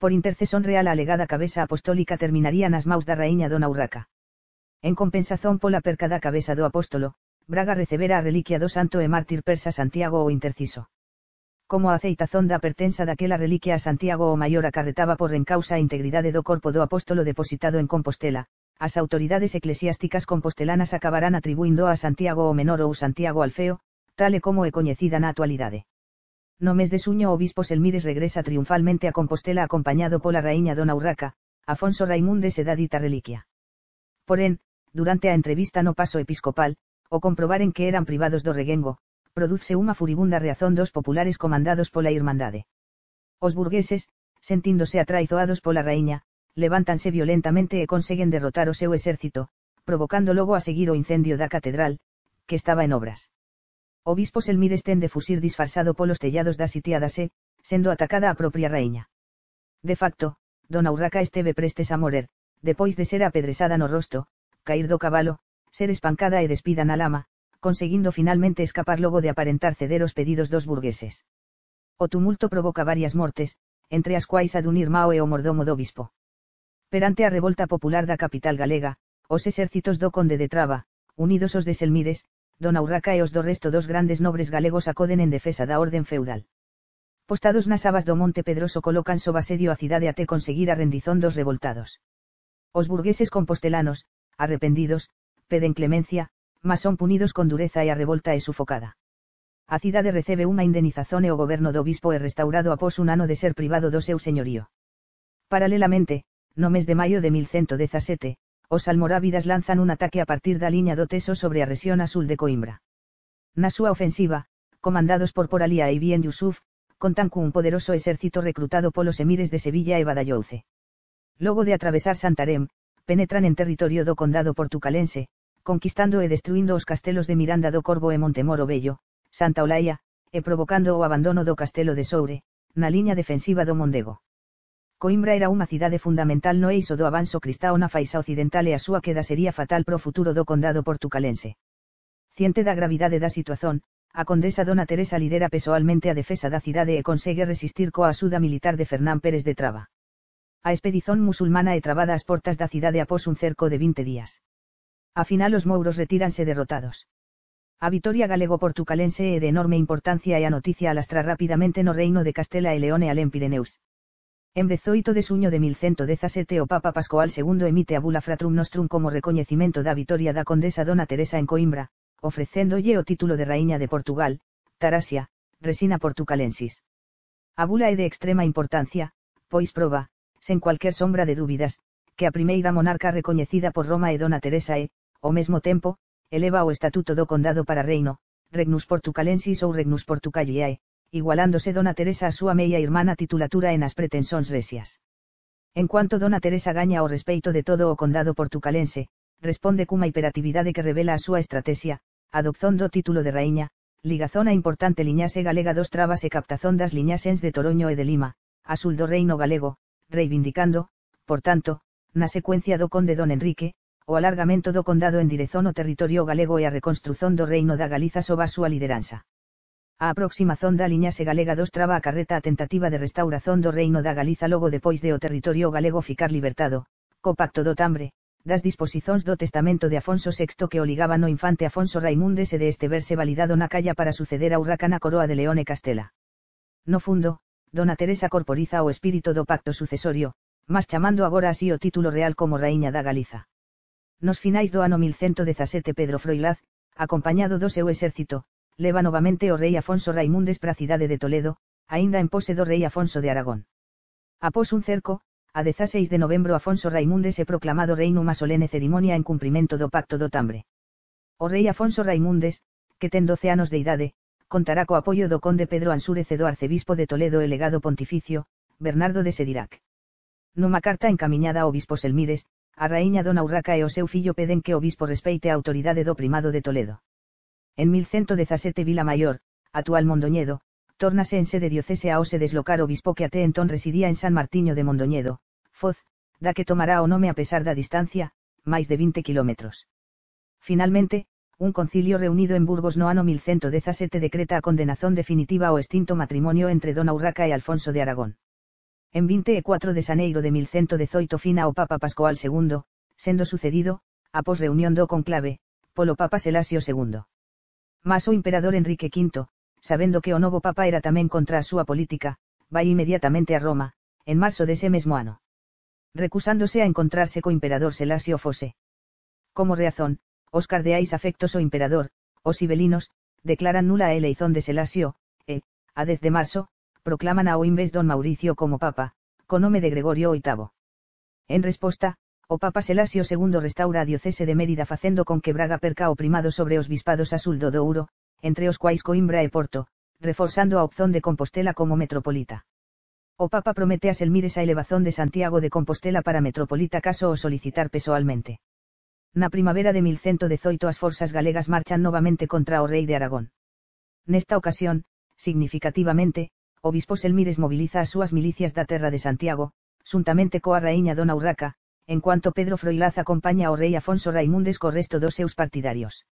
Por intercesión real a alegada cabeza apostólica terminaría nas maus da raíña Dona Urraca. En compensación pola perca da cabeza do apóstolo, Braga recebera a reliquia do santo e mártir persa Santiago o interciso. Como a aceitazón da pertensa daquela reliquia a Santiago o maior acarretaba por encausa a integridade do corpo do apóstolo depositado en Compostela, as autoridades eclesiásticas compostelanas acabarán atribuindo a Santiago o menor ou Santiago Alfeo, tal e como é coñecida na actualidade. No mes de suño o obispo Selmires regresa triunfalmente a Compostela acompañado pola raíña Dona Urraca, Afonso Raimundes e da dita reliquia. Porén, durante a entrevista no paso episcopal, o comprobaren que eran privados do reguengo, produce unha furibunda reazón dos populares comandados pola Irmandade. Os burgueses, sentíndose atraizoados pola raíña, levántanse violentamente e conseguen derrotar o seu exército, provocando logo a seguir o incendio da catedral, que estaba en obras. O bispo Selmires ten de fusir disfarsado polos tellados das sitiadas e, sendo atacada a propia raíña. De facto, Dona Urraca esteve prestes a morer, depois de ser apedresada no rosto, cair do cabalo, ser espancada e despida na lama, conseguindo finalmente escapar logo de aparentar ceder os pedidos dos burgueses. O tumulto provoca varias mortes, entre as quais a dun irmão e o mordomo do bispo. Perante a revolta popular da capital galega, os exércitos do conde de Traba, unidos os de Selmires, Dona Urraca e os do resto dos grandes nobres galegos acoden en defesa da orden feudal. Postados nas abas do Monte Pedroso colocan sob asedio a cidade até conseguir a rendizón dos revoltados. Os burgueses compostelanos, arrependidos, peden clemencia, mas son punidos con dureza e a revolta é sufocada. A cidade recebe unha indemnización e o goberno do bispo é restaurado após un ano de ser privado do seu señorío. Paralelamente, no mes de maio de 1117, os almorávidas lanzan un ataque a partir da liña do Teso sobre a rexión a sul de Coimbra. Na súa ofensiva, comandados por Poralía e Ibn Yusuf, contan cun poderoso exército recrutado polos emires de Sevilla e Badajoz. Logo de atravesar Santarém, penetran en territorio do condado portucalense, conquistando e destruindo os castelos de Miranda do Corvo e Montemoro Vello, Santa Olaia, e provocando o abandono do castelo de Soure, na liña defensiva do Mondego. Coimbra era unha cidade fundamental no eixo do avanzo cristao na faixa occidental e a súa queda sería fatal pro futuro do condado portucalense. Ciente da gravidade da situación, a condesa Dona Teresa lidera persoalmente a defesa da cidade e consegue resistir coa axuda militar de Fernán Pérez de Traba. A expedición musulmana é trabada ás portas da cidade após un cerco de 20 días. A final os mouros retíranse derrotados. A vitoria galego-portucalense é de enorme importancia e a noticia alastra rapidamente no reino de Castela e León e alén Pireneus. En 18 de suño de 1117 o Papa Pascoal II emite a bula Fratrum Nostrum como recoñecimento da vitoria da condesa Dona Teresa en Coimbra, ofrecéndolle o título de Raíña de Portugal, Tarasia, Resina Portucalensis. A bula é de extrema importancia, pois proba, sen cualquier sombra de dúbidas, que a primeira monarca recoñecida por Roma é Dona Teresa e, ao mesmo tempo, eleva o estatuto do condado para reino, Regnus Portucalensis ou Regnus Portucaliae, igualándose Dona Teresa a súa meia irmana titulatura en as pretensóns resias. En cuanto Dona Teresa gaña o respeito de todo o condado portucalense, responde cunha hiperactividade que revela a súa estrategia, adopción do título de raíña, ligazón a importante liñaxe galega dos Trabas e captazón das liñaxens de Toroño e de Lima, a sul do reino galego, reivindicando, por tanto, na secuencia do conde Don Enrique, o alargamento do condado en direzón ao territorio galego e a reconstruzón do reino da Galiza sob a súa lideranza. A aproximación da liñaxe galega dos Traba acarreta a tentativa de restauración do reino da Galiza logo depois de o territorio galego ficar libertado, co pacto do Tambre, das disposicións do testamento de Afonso VI que oligaban o infante Afonso Raimundes e de este verse validado na calla para suceder a Urraca na coroa de León e Castela. No fundo, Dona Teresa corporiza o espírito do pacto sucesorio, mas chamando agora así o título real como Raíña da Galiza. Nos finais do ano 1117 Pedro Froilaz, acompañado do seu exército, leva novamente o rei Afonso Raimundes para a cidade de Toledo, aínda en pose do rei Afonso de Aragón. Após un cerco, a 16 de novembro Afonso Raimundes é proclamado rei nunha solene cerimonia en cumprimento do pacto do Tambre. O rei Afonso Raimundes, que ten 12 anos de idade, contará co apoio do conde Pedro Ansúrez e do arcebispo de Toledo e legado pontificio, Bernardo de Sedirac. Nunha carta encamiñada ao bispo Selmires, a raíña Dona Urraca e o seu fillo peden que o bispo respeite a autoridade do primado de Toledo. En 1117 Vila Maior, actual Mondoñedo, tórnase en sede diocese ao se deslocar o bispo que até entón residía en San Martiño de Mondoñedo, Foz, da que tomará o nome a pesar da distancia, máis de 20 kilómetros. Finalmente, un concilio reunido en Burgos no ano 1117 decreta a condenación definitiva ao extinto matrimonio entre Dona Urraca e Alfonso de Aragón. En 24 de xaneiro de 1118 fina o Papa Pascoal II, sendo sucedido, após reunión do conclave, polo Papa Selasio II. Mas o imperador Enrique V, sabendo que o novo papa era tamén contra a súa política, vai inmediatamente a Roma, en marzo dese mesmo ano. Recusándose a encontrarse co imperador Selasio Fose. Como reazón, os cardeais afectos ao imperador, os ibelinos, declaran nula a eleición de Selasio, a 10 de marzo, proclaman ao inves don Mauricio como papa, co nome de Gregorio VIII. En resposta, o papa Selasio II restaura a diocese de Mérida facendo con que Braga perca o primado sobre os bispados Azul do Douro, entre os quais Coimbra e Porto, reforzando a opción de Compostela como metropolita. O papa promete a Selmires a elevazón de Santiago de Compostela para metropolita caso o solicitar pessoalmente. Na primavera de 1118 as forzas galegas marchan novamente contra o rei de Aragón. Nesta ocasión, significativamente, o bispo Selmires moviliza as súas milicias da terra de Santiago, xuntamente coa raíña Dona Urraca, en cuanto Pedro Froilaz acompaña ao rei Afonso Raimundes co resto dos seus partidarios.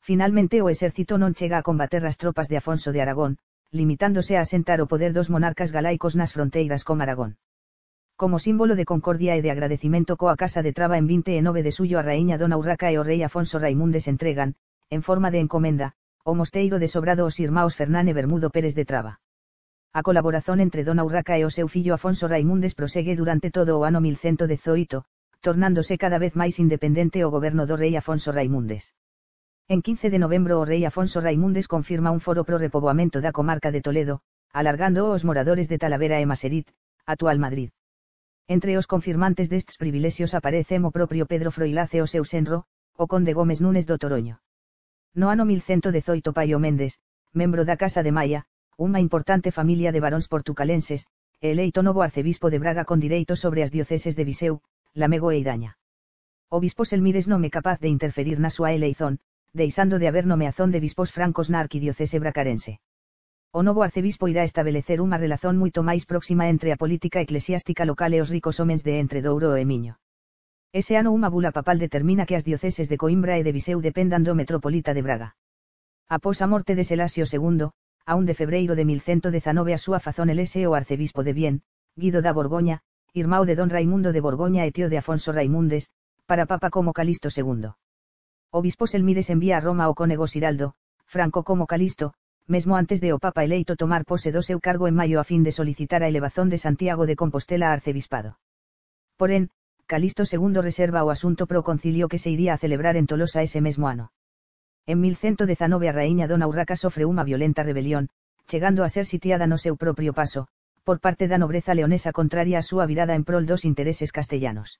Finalmente o exército non chega a combater as tropas de Afonso de Aragón, limitándose a asentar o poder dos monarcas galaicos nas fronteiras con Aragón. Como símbolo de concordia e de agradecimento coa Casa de Traba en 29 de suyo a raíña Dona Urraca e o rei Afonso Raimundes entregan, en forma de encomenda, o mosteiro de Sobrado aos irmãos Fernán e Bermudo Pérez de Traba. A colaboración entre Dona Urraca e o seu fillo Afonso Raimundes prosegue durante todo o ano 1118, tornándose cada vez máis independente o goberno do rei Afonso Raimundes. En 15 de novembro o rei Afonso Raimundes confirma un foro pro repoboamento da comarca de Toledo, alargando aos moradores de Talavera e Maserit, actual Madrid. Entre os confirmantes destes privilexios aparecen o propio Pedro Froilaz e o seu senro, o conde Gómez Núñez do Toroño. No ano 1118 Paio Méndez, membro da Casa de Maia, unha importante familia de varóns portucalenses, e eleito novo arcebispo de Braga con direito sobre as dioceses de Viseu, Lamego e Idaña. O bispo Selmires non é capaz de interferir na súa eleición, deixando de haber nomeazón de bispos francos na arquidiocese bracarense. O novo arcebispo irá estabelecer unha relación moito máis próxima entre a política eclesiástica local e os ricos homens de Entre Douro e Miño. Ese ano unha bula papal determina que as dioceses de Coimbra e de Viseu dependan do metropolita de Braga. Após a morte de Selasio II, a 1 de febreiro de 1119 a súa fazón elese o arcebispo de Vienne, Guido da Borgoña, irmão de don Raimundo de Borgoña e tío de Afonso Raimundes, para papa como Calixto II. O bispo Selmires envía a Roma ao cónego Siraldo, Franco como Calixto, mesmo antes de o papa eleito tomar pose do seu cargo en maio a fin de solicitar a elevazón de Santiago de Compostela a arcebispado. Porén, Calixto II reserva o asunto pro concilio que se iría a celebrar en Tolosa ese mesmo ano. En 1119 a raíña Dona Urraca sofre unha violenta rebelión, chegando a ser sitiada no seu propio paso, por parte da nobreza leonesa contraria a súa virada en prol dos intereses castellanos.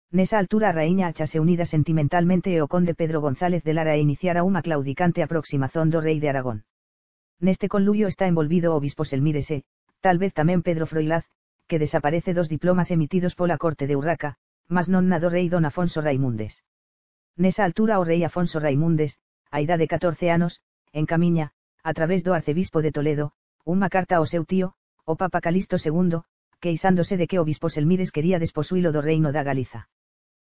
Nesa altura a raíña achase unida sentimentalmente e o conde Pedro González de Lara e iniciara unha claudicante aproximación do rei de Aragón. Neste conluio está envolvido o bispo Selmires e, tal vez tamén Pedro Froilaz, que desaparece dos diplomas emitidos pola corte de Urraca, mas non na do rei don Afonso Raimundes. Nesa altura o rei Afonso Raimundes, a idade de 14 anos, encamiña, a través do arcebispo de Toledo, unha carta ao seu tío, o papa Calixto II, queixándose de que o bispo Selmires quería desposuílo do reino da Galiza.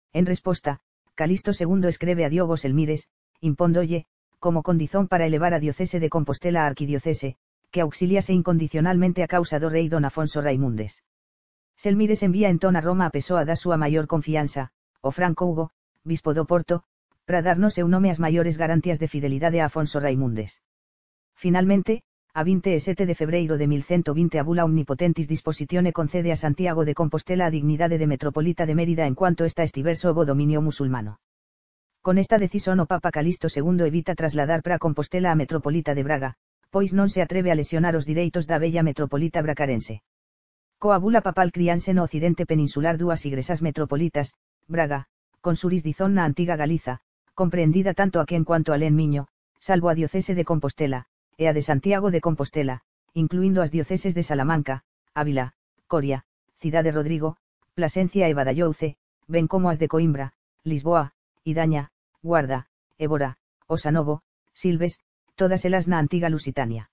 En resposta, Calixto II escreve a Diogo Selmires, impóndolle, como condizón para elevar a diocese de Compostela a arquidiocese, que auxiliase incondicionalmente a causa do rei don Afonso Raimundes. Selmires envía entón a Roma a persoa da súa maior confianza, o Franco Hugo, bispo do Porto, para dar no seu nome as maiores garantías de fidelidade a Afonso Raimundes. Finalmente, a 27 de febreiro de 1120 a bula Omnipotentis Dispositione concede a Santiago de Compostela a dignidade de metropolita de Mérida en cuanto esta estiver sob o dominio musulmano. Con esta decisión o papa Calixto II evita trasladar para Compostela a metropolita de Braga, pois non se atreve a lesionar os direitos da bella metropolita bracarense. Coa bula papal críanse no occidente peninsular dúas igresas metropolitas, Braga, con xurisdizón na antiga Galiza, compreendida tanto aquí en cuanto alén Miño, salvo a diocese de Compostela, e a de Santiago de Compostela, incluindo as dioceses de Salamanca, Ávila, Coria, Cidade Rodrigo, Plasencia e Badallouce, ben como as de Coimbra, Lisboa, Idaña, Guarda, Évora, Osanovo, Silves, todas elas na antiga Lusitania.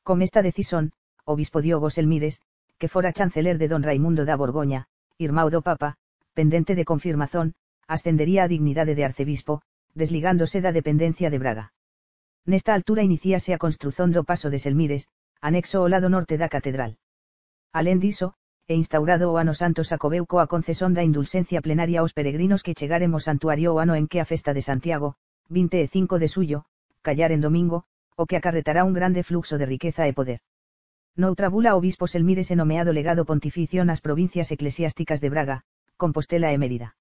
Con esta decisión, o bispo Diogo Selmires, que fora chanceler de don Raimundo da Borgoña, irmão do papa, pendente de confirmación, ascendería a dignidade de arcebispo, desligándose da dependencia de Braga. Nesta altura inicíase a construción do paso de Selmires, anexo ao lado norte da catedral. Alén diso, e instaurado o ano santo Xacobeu coa concesión da indulxencia plenaria aos peregrinos que chegaren ao santuario o ano en que a festa de Santiago, 25 de suyo, callar en domingo, o que acarretará un grande fluxo de riqueza e poder. Noutrabula obispo Selmires e nomeado legado pontificio nas provincias eclesiásticas de Braga, Compostela e Mérida.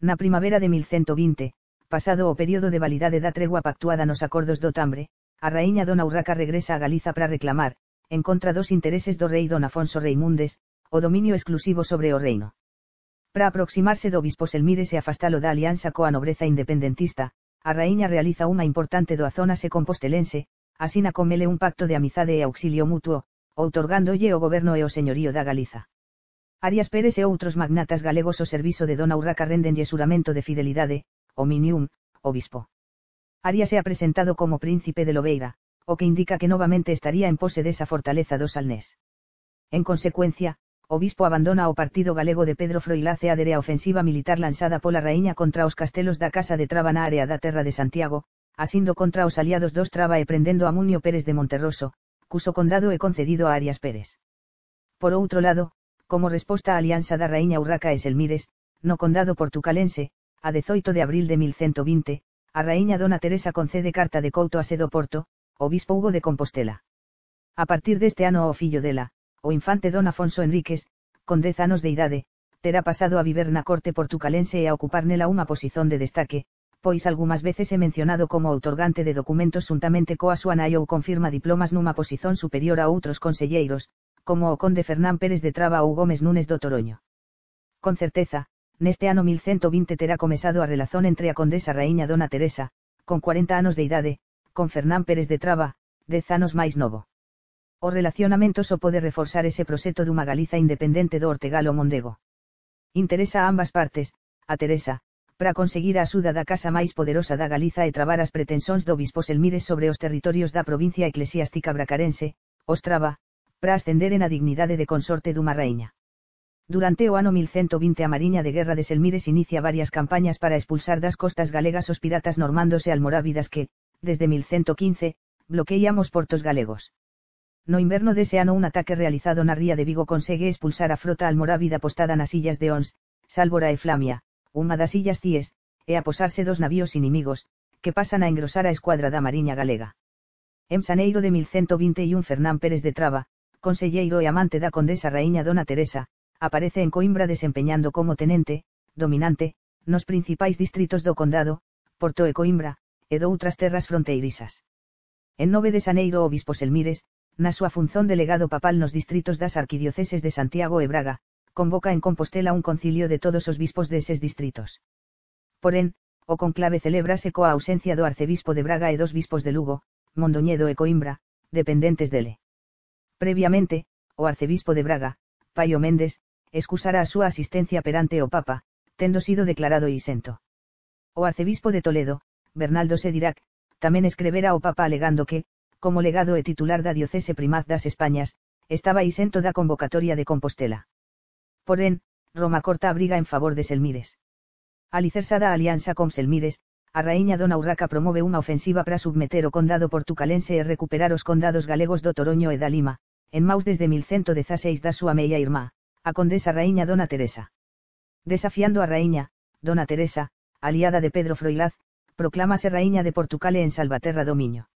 Na primavera de 1120, pasado o período de validade da tregua pactuada nos acordos do Tambre, a raíña Dona Urraca regresa a Galiza para reclamar, en contra dos intereses do rei Don Afonso Reimundes, o dominio exclusivo sobre o reino. Para aproximarse do obispo Selmires e afastalo da alianza coa nobreza independentista, a raíña realiza unha importante doazón a se compostelense, asina comele un pacto de amizade e auxilio mutuo, outorgándolle o goberno e o señorío da Galiza. Arias Pérez e outros magnatas galegos ao servizo de Dona Urraca rendenlle xuramento de fidelidade, ominium, obispo. Arias é apresentado como príncipe de Lobeira, o que indica que novamente estaría en pose desa fortaleza do Salnés. En consecuencia, o bispo abandona o partido galego de Pedro Froilaz e adere a ofensiva militar lanzada pola raíña contra os castelos da Casa de Traba na área da Terra de Santiago, asindo contra os aliados dos Traba e prendendo a Munio Pérez de Monterroso, cuso condado é concedido a Arias Pérez. Por outro lado, como resposta á alianza da raíña Urraca e Selmires, no condado portucalense, a 18 de abril de 1120, a raíña Dona Teresa concede carta de couto a Sedo Porto, obispo Hugo de Compostela. A partir deste ano o fillo dela, o infante Don Afonso Enríquez, con 10 anos de idade, terá pasado a viver na corte portucalense e a ocupar nela unha posición de destaque, pois algunhas veces é mencionado como outorgante de documentos xuntamente coa súa nai ou confirma diplomas nunha posición superior a outros conselleiros, como o conde Fernán Pérez de Traba ou Gómez Núñez do Toroño. Con certeza, neste ano 1120 terá comezado a relación entre a condesa raíña Dona Teresa, con 40 anos de idade, con Fernán Pérez de Traba, 10 anos máis novo. O relacionamento só pode reforzar ese proxecto dunha Galiza independente do Ortegalo Mondego. Interesa a ambas partes, a Teresa, para conseguir a axuda da casa máis poderosa da Galiza e trabar as pretensóns do bispo Selmires sobre os territorios da provincia eclesiástica bracarense, os Traba, para ascenderen a dignidade de consorte dunha raíña. Durante o ano 1120 a Mariña de Guerra de Selmires inicia varias campañas para expulsar das costas galegas os piratas normandos e almorávidas que, desde 1115, bloqueían os portos galegos. No inverno dese ano un ataque realizado na ría de Vigo consegue expulsar a frota almorávida postada nas illas de Ons, Sálvora e Flamia, unha das illas Cíes, e aposarse dos navíos inimigos, que pasan a engrosar a escuadra da Mariña galega. En xaneiro de 1121 Fernán Pérez de Traba, conselleiro e amante da condesa raíña Dona Teresa, aparece en Coimbra desempeñando como tenente, dominante, nos principais distritos do condado, Porto e Coimbra, e doutras terras fronteirisas. En 9 de xaneiro o obispo Selmires, na súa función de legado papal nos distritos das arquidioceses de Santiago e Braga, convoca en Compostela un concilio de todos os bispos deses distritos. Porén, o conclave celébrase coa ausencia do arcebispo de Braga e dos bispos de Lugo, Mondoñedo e Coimbra, dependentes dele. Previamente, o arcebispo de Braga, Paio Méndez, excusara a súa asistencia perante o Papa, tendo sido declarado isento. O arcebispo de Toledo, Bernaldo Sedirac, tamén escrevera ao Papa alegando que, como legado e titular da diocese primaz das Españas, estaba isento da convocatoria de Compostela. Porén, Roma corta a briga en favor de Selmires. Alicersada a alianza con Selmires, a raíña Dona Urraca promove unha ofensiva para submeter o condado portucalense e recuperar os condados galegos do Toroño e da Lima, en maus desde 1116 da súa meia irmá, a condesa raíña Dona Teresa. Desafiando a raíña, Dona Teresa, aliada de Pedro Froilaz, proclámase raíña de Portugal e en Salvaterra do Miño.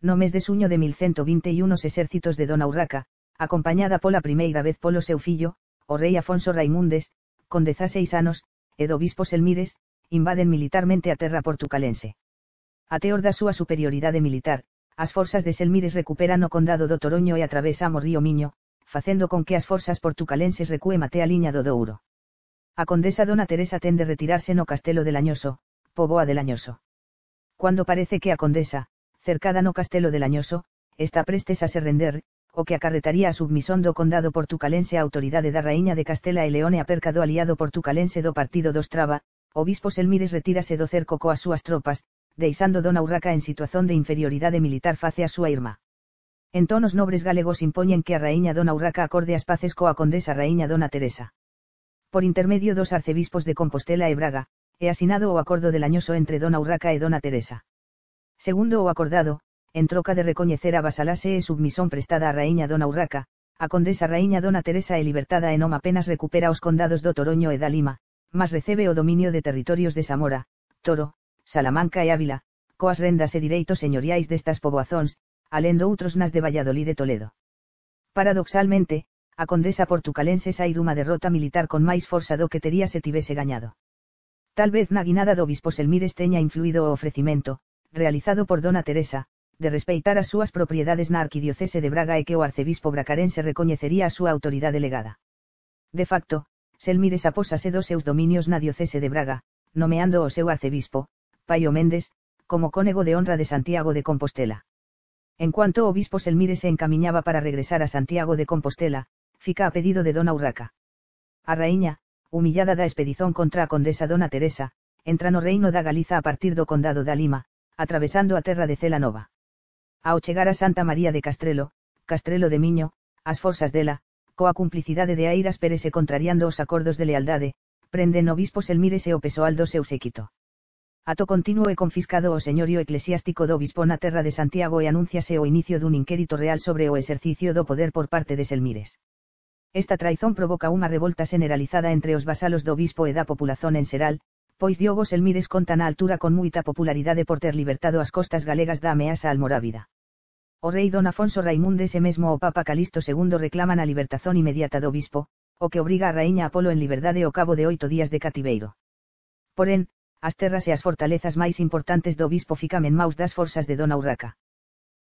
No mes de xuño de 1121 os exércitos de Dona Urraca, acompañada pola primeira vez polo seu fillo, o rei Afonso Raimundes, con 16 anos, e do bispo Selmires, invaden militarmente a terra portucalense. A teor da súa superioridade militar, as forzas de Selmires recuperan o condado do Toroño e atravesan o río Miño, facendo con que as forzas portucalenses recúen até a liña do Douro. A condesa Dona Teresa ten de retirarse no castelo de Lañoso, Póvoa de Lañoso. Cuando parece que a condesa, cercada no castelo de Lañoso, está prestes a se render, o que acarretaría a submisón do condado portucalense á autoridade da raíña de Castela e León e a perca do aliado portucalense do partido dos Traba, o bispo Selmires retírase do cerco coas súas tropas, deixando Dona Urraca en situación de inferioridade militar face a súa irmá. Entón os nobres galegos impoñen que a raíña Dona Urraca acorde as paces coa condesa raíña Dona Teresa. Por intermedio dos arcebispos de Compostela e Braga, é asinado o acordo de Lañoso entre Dona Urraca e Dona Teresa. Segundo o acordado, en troca de recoñecer a vasalase e submisón prestada á raíña Dona Urraca, a condesa raíña Dona Teresa é libertada e non apenas recupera os condados do Toroño e da Lima, mas recebe o dominio de territorios de Zamora, Toro, Salamanca e Ávila, coas rendas e direitos señoriais destas poboazóns, alendo outros nas de Valladolid e Toledo. Paradoxalmente, a condesa portucalense sai dunha derrota militar con máis forza do que tería se tivese gañado. Tal vez na guinada do bispo Selmires teña influído o ofrecimento, realizado por dona Teresa, de respeitar as súas propiedades na arquidiocese de Braga e que o arcebispo bracarense recoñecería a súa autoridade legada. De facto, Selmires apósase dos seus dominios na diocese de Braga, nomeando o seu arcebispo, Paio Méndez, como cónego de honra de Santiago de Compostela. En cuanto o obispo Selmires se encamiñaba para regresar a Santiago de Compostela, fica a pedido de dona Urraca. A raíña, humillada da expedición contra a condesa dona Teresa, entra no reino da Galiza a partir do condado da Lima, atravesando a terra de Celanova. Ao chegar a Santa María de Castrelo, Castrelo de Miño, as forzas dela, coa cumplicidade de Airas Pérez e contrariando os acordos de lealdade, prenden o bispo Selmires e o pessoal do seu séquito. Ato continuo e confiscado o señorío eclesiástico do bispo na terra de Santiago e anúnciase o inicio dun inquérito real sobre o exercicio do poder por parte de Selmires. Esta traizón provoca unha revolta generalizada entre os vasalos do bispo e da populación en xeral, pois Diogo Selmires conta na altura con moita popularidade por ter libertado as costas galegas da ameaza almorávida. O rei don Afonso Raimundes e mesmo o Papa Calixto II reclaman a libertación inmediata do bispo, o que obriga a raíña Apolo en liberdade ao cabo de 8 días de cativeiro. Porén, as terras e as fortalezas máis importantes do bispo fican en maus das forzas de dona Urraca.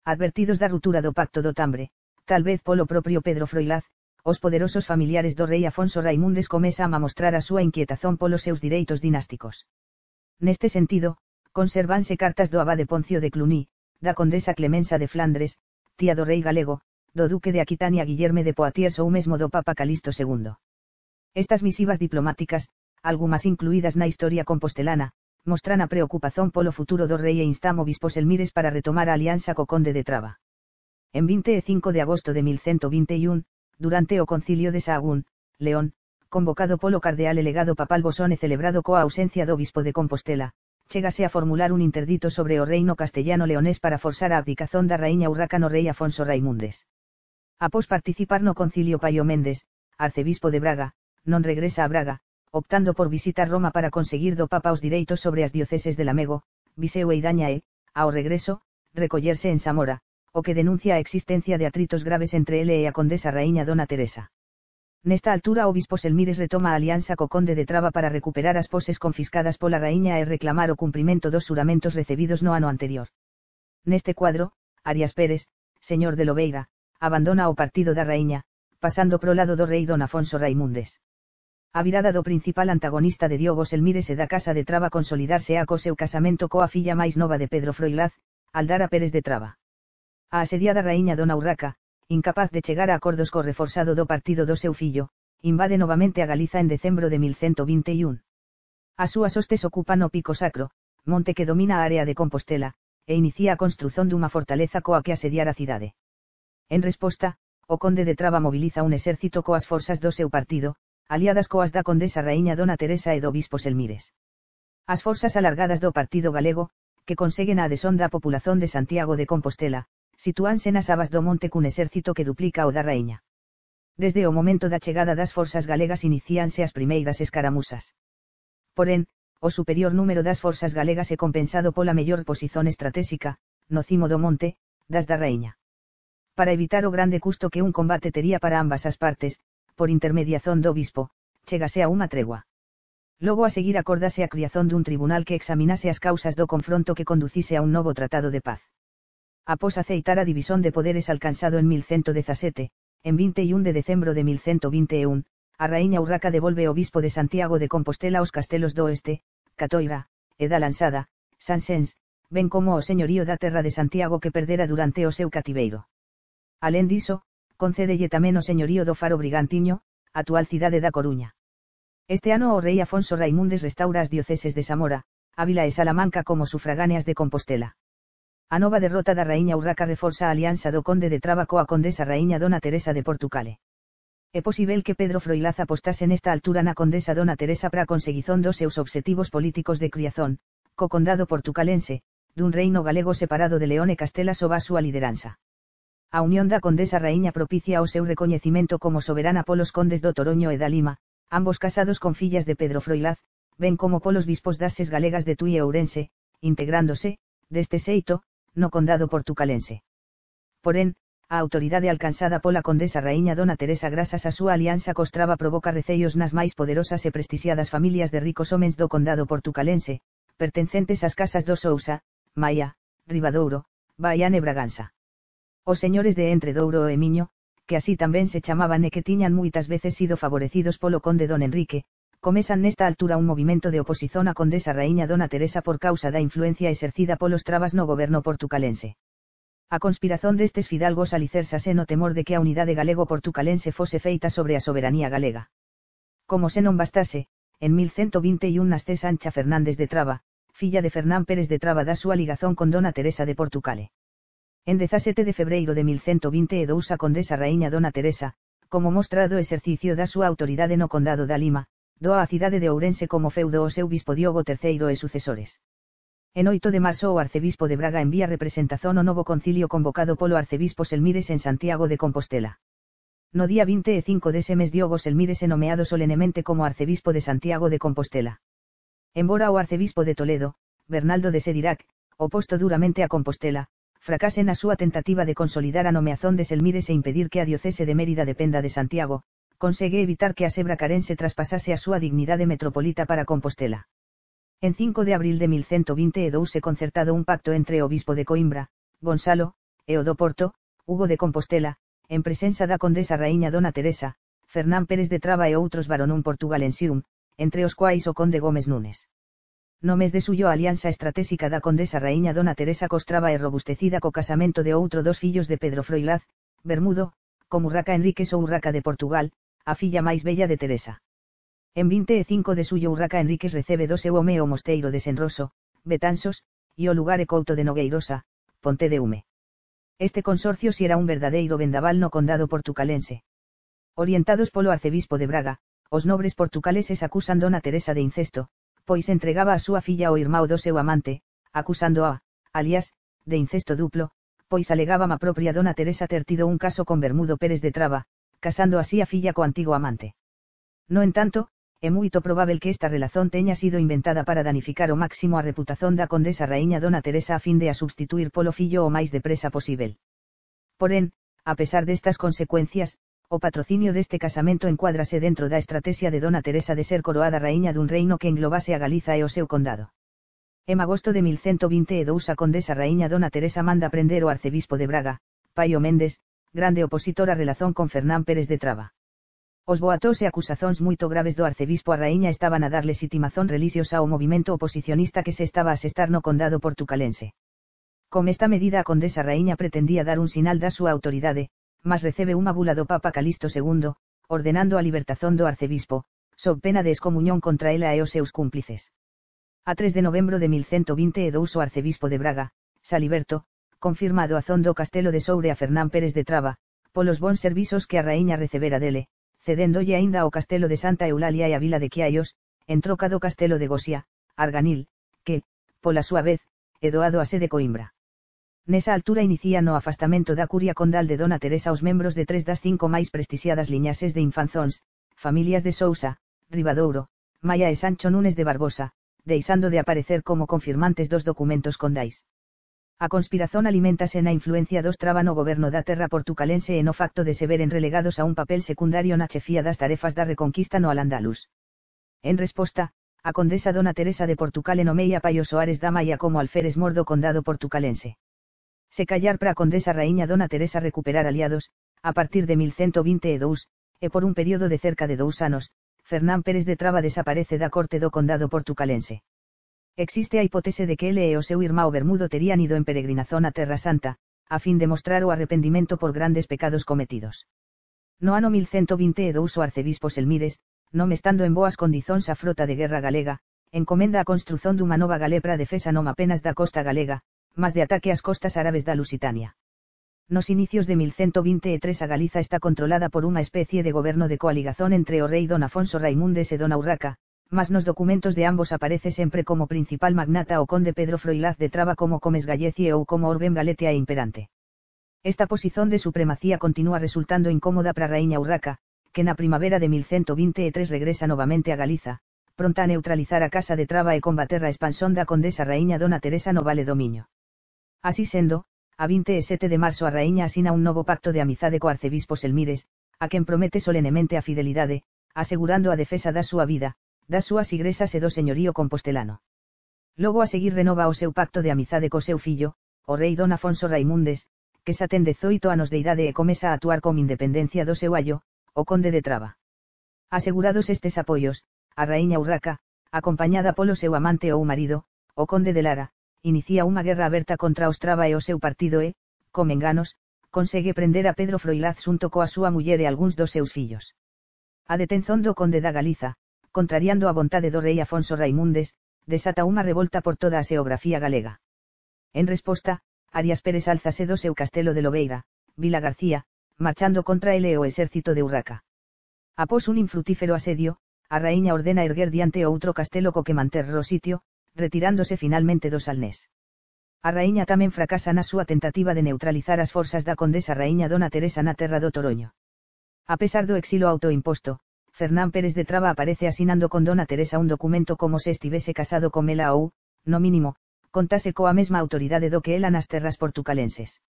Advertidos da ruptura do pacto do Tambre, tal vez polo propio Pedro Froilaz, os poderosos familiares do rei Afonso Raimundes comezan a mostrar a súa inquietazón polos seus direitos dinásticos. Neste sentido, consérvanse cartas do abade Poncio de Cluny, da condesa Clemensa de Flandres, tía do rei galego, do duque de Aquitania Guillerme de Poitiers ou mesmo do Papa Calixto II. Estas misivas diplomáticas, algunhas incluídas na historia compostelana, mostran a preocupación polo futuro do rei e instan o bispo Selmires para retomar a alianza co conde de Traba. En 25 de agosto de 1121, durante o concilio de Sahagún, León, convocado polo cardeal elegado papal Bosón e celebrado coa ausencia do bispo de Compostela, chégase a formular un interdito sobre o reino castellano-leonés para forzar a abdicación da raíña Urraca no rei Afonso Raimundes. Após participar no concilio Paio Méndez, arcebispo de Braga, non regresa a Braga, optando por visitar Roma para conseguir do Papa os direitos sobre as dioceses de Lamego, Viseu e Idaña e, ao regreso, recollerse en Zamora, o que denuncia a existencia de atritos graves entre ele e a condesa raíña dona Teresa. Nesta altura o bispo Selmires retoma a alianza co conde de Traba para recuperar as poses confiscadas pola raíña e reclamar o cumprimento dos xuramentos recebidos no ano anterior. Neste cuadro, Arias Pérez, señor de Lobeira, abandona o partido da raíña, pasando pro lado do rei don Afonso Raimundes. A virada do principal antagonista de Diogo Selmires e da Casa de Traba consolidarse a co seu casamento coa filla máis nova de Pedro Froilaz, Aldara Pérez de Traba. A asediada raíña dona Urraca, incapaz de chegar a acordos co reforzado do partido do seu fillo, invade novamente a Galiza en decembro de 1121. As súas hostes ocupan o Pico Sacro, monte que domina a área de Compostela, e inicia a construción dunha fortaleza coa que asediar a cidade. En resposta, o conde de Traba moviliza un exército coas forzas do seu partido, aliadas coas da condesa raíña dona Teresa e do bispo Selmires. As forzas alargadas do partido galego, que conseguen a adhesión da populación de Santiago de Compostela, sitúanse nas abas do monte cun exército que duplica o da raíña. Desde o momento da chegada das forzas galegas inicíanse as primeiras escaramuzas. Porén, o superior número das forzas galegas é compensado pola mellor posición estratégica, no cimo do monte, das da raíña. Para evitar o grande custo que un combate tería para ambas as partes, por intermediación do bispo, chégase a unha tregua. Logo a seguir acórdase a criación dun tribunal que examinase as causas do confronto que conducise a un novo tratado de paz. Após aceitar a división de poderes alcanzado en 1117, en 21 de decembro de 1121, a raíña Urraca devolve o bispo de Santiago de Compostela aos castelos do Oeste, Catoira, e da Lansada, Sansens, ben como o señorío da terra de Santiago que perdera durante o seu cativeiro. Alén diso, concédelle tamén o señorío do Faro Brigantiño, actual cidade da Coruña. Este ano o rei Afonso Raimundes restaura as dioceses de Zamora, Ávila e Salamanca como sufragáneas de Compostela. A nova derrota da raíña Urraca reforza a alianza do conde de Traba coa condesa raíña dona Teresa de Portucale. É posíbel que Pedro Froilaz apostase nesta altura na condesa dona Teresa para a conseguición dos seus obxectivos políticos de criazón, co condado portucalense, dun reino galego separado de León e Castela sob a súa lideranza. A unión da condesa raíña propicia o seu recoñecimento como soberana polos condes do Toroño e da Lima, ambos casados con fillas de Pedro Froilaz, ben como polos bispos das ses galegas de Tui e Ourense, integrándose, deste xeito, no condado portucalense. Porén, a autoridade alcanzada pola condesa raíña Dona Teresa grazas a súa alianza costraba provoca receos nas máis poderosas e prestixiadas familias de ricos homens do condado portucalense, pertencentes ás casas do Sousa, Maia, Ribadouro, Baián e Braganza. Os señores de Entredouro e Miño, que así tamén se chamaban e que tiñan moitas veces sido favorecidos polo conde Don Enrique, comesan nesta altura un movimento de oposición á condesa raíña Dona Teresa por causa da influencia exercida polos trabas no goberno portucalense. A conspirazón destes fidalgos alicersase no temor de que a unidade galego-portucalense fose feita sobre a soberanía galega. Como se non bastase, en 1121 nasce Sancha Fernández de Traba, filla de Fernán Pérez de Traba da súa ligazón con Dona Teresa de Portucale. En 17 de febreiro de 1122 a condesa raíña Dona Teresa, como mostra do exercicio da súa autoridade no condado da Lima, doa a cidade de Ourense como feudo ao seu bispo Diogo III e sucesores. En 8 de marzo o arcebispo de Braga envía representación ao novo concilio convocado polo arcebispo Selmires en Santiago de Compostela. No día 25 dese mes Diogo Selmires é nomeado solenemente como arcebispo de Santiago de Compostela. Embora o arcebispo de Toledo, Bernaldo de Sedirac, oposto duramente a Compostela, fracase na súa tentativa de consolidar a nomeazón de Selmires e impedir que a diocese de Mérida dependa de Santiago, consegue evitar que a sebracarense traspasase a súa dignidade metropolita para Compostela. En 5 de abril de 1122 se concertado un pacto entre o bispo de Coimbra, Gonzalo, e o do Porto, Hugo de Compostela, en presenza da condesa raíña Dona Teresa, Fernán Pérez de Traba e outros baronum portugalensium, entre os quais o conde Gómez Núñez. No mes de suyo a alianza estratégica da condesa raíña Dona Teresa costraba e robustecida co casamento de outro dos fillos de Pedro Froilaz, Bermudo, como Urraca Enríquez ou Urraca de Portugal, a filla máis bella de Teresa. En 25 de suyo Urraca Enríquez recebe do seu home o mosteiro de Senroso, Betanzos, e o lugar e couto de Nogueirosa, Ponte de Hume. Este consorcio si era un verdadeiro vendaval no condado portucalense. Orientados polo arcebispo de Braga, os nobres portucaleses acusan Dona Teresa de incesto, pois entregaba a súa filla ao irmão do seu amante, acusando a, alias, de incesto duplo, pois alegaban a propia Dona Teresa ter tido un caso con Bermudo Pérez de Traba, casando así a filla co antigo amante. No entanto, é moito probável que esta relazón teña sido inventada para danificar o máximo a reputazón da condesa raíña Dona Teresa a fin de a substituir polo fillo o máis depresa posível. Porén, a pesar destas consecuencias, o patrocinio deste casamento encuádrase dentro da estrategia de Dona Teresa de ser coroada raíña dun reino que englobase a Galiza e o seu condado. En agosto de 1122 a condesa raíña Dona Teresa manda prender o arcebispo de Braga, Paio Méndez, grande opositor á relazón con Fernán Pérez de Traba. Os boatos e acusazóns moito graves do arcebispo a raíña estaban a dar legitimazón relixiosa ao movimento oposicionista que se estaba a asestar no condado portucalense. Con esta medida a condesa raíña pretendía dar un sinal da súa autoridade, mas recebe unha bula do Papa Calixto II, ordenando a libertazón do arcebispo, sob pena de excomuñón contra ela e os seus cúmplices. A 3 de novembro de 1122 o arcebispo de Braga, Saliberto, confirma a doazón do castelo de Soure a Fernán Pérez de Traba, polos bons servizos que a raíña recebera dele, cedéndolle aínda ao castelo de Santa Eulalia e a vila de Quiaios, en troca do castelo de Gosia, Arganil, que, pola súa vez, é doado a sede Coimbra. Nesa altura inicían o afastamento da curia condal de Dona Teresa aos membros de 3 das 5 máis prestixiadas liñases de infanzóns, familias de Sousa, Ribadouro, Maia e Sancho Núñez de Barbosa, deixando de aparecer como confirmantes dos documentos condais. A conspirazón aliméntase na influencia dos Traba no goberno da terra portucalense e no facto de se veren relegados a un papel secundario na chefía das tarefas da reconquista no Al-Ándalus. En resposta, a condesa Dona Teresa de Portugal nomeia Paio Soares da Maia como alférez mor do condado portucalense. Se callar para a condesa raíña Dona Teresa recuperar aliados, a partir de 1122, e por un período de cerca de 2 anos, Fernán Pérez de Traba desaparece da corte do condado portucalense. Existe a hipótese de que ele e o seu irmão Bermudo terían ido en peregrinazón a Terra Santa, a fin de mostrar o arrependimento por grandes pecados cometidos. No ano 1122 o arcebispo Selmires, non estando en boas condizóns a frota de guerra galega, encomenda a construción dunha nova galé para defesa non apenas da costa galega, mas de ataque ás costas árabes da Lusitania. Nos inicios de 1123 a Galiza está controlada por unha especie de goberno de coaligazón entre o rei Don Afonso Raimundes e Dona Urraca, mas nos documentos de ambos aparece sempre como principal magnata o conde Pedro Froilaz de Traba como Comes Gallecie ou como Orbem Galetea e imperante. Esta posición de supremacía continúa resultando incómoda para a raíña Urraca, que na primavera de 1123 regresa novamente a Galiza, pronta a neutralizar a Casa de Traba e combater a expansón da condesa raíña Dona Teresa no Vale do Miño. Así sendo, a 27 de marzo a raíña asina un novo pacto de amizade co arcebispo Selmires, a quen promete solenemente a fidelidade, asegurando a defesa da súa vida, das súas igresas e do señorío compostelano. Logo a seguir renova o seu pacto de amizade co seu fillo, o rei don Afonso Raimundes, que xa ten 18 anos de idade e comeza a actuar con independencia do seu allo, o conde de Traba. Asegurados estes apoios, a raíña Urraca, acompañada polo seu amante ou marido, o conde de Lara, inicia unha guerra aberta contra os Traba e o seu partido e, con enganos, consegue prender a Pedro Froilaz xunto coa súa muller e algúns dos seus fillos. A detención do conde da Galiza, contrariando a vontade do rei Afonso Raimundes, desata unha revolta por toda a xeografía galega. En resposta, Arias Pérez álzase do seu castelo de Lobeira, Vila García, marchando contra ele e o exército de Urraca. Após un infrutífero asedio, a raíña ordena erguer diante outro castelo co que manter o sitio, retirándose finalmente do Salnés. A raíña tamén fracasa na súa tentativa de neutralizar as forzas da condesa raíña Dona Teresa na terra do Toroño. A pesar do exilo autoimposto, Fernán Pérez de Traba aparece asinando con Dona Teresa un documento como se estivese casado con ela ou, no mínimo, contase coa mesma autoridade do que ela nas terras portucalenses.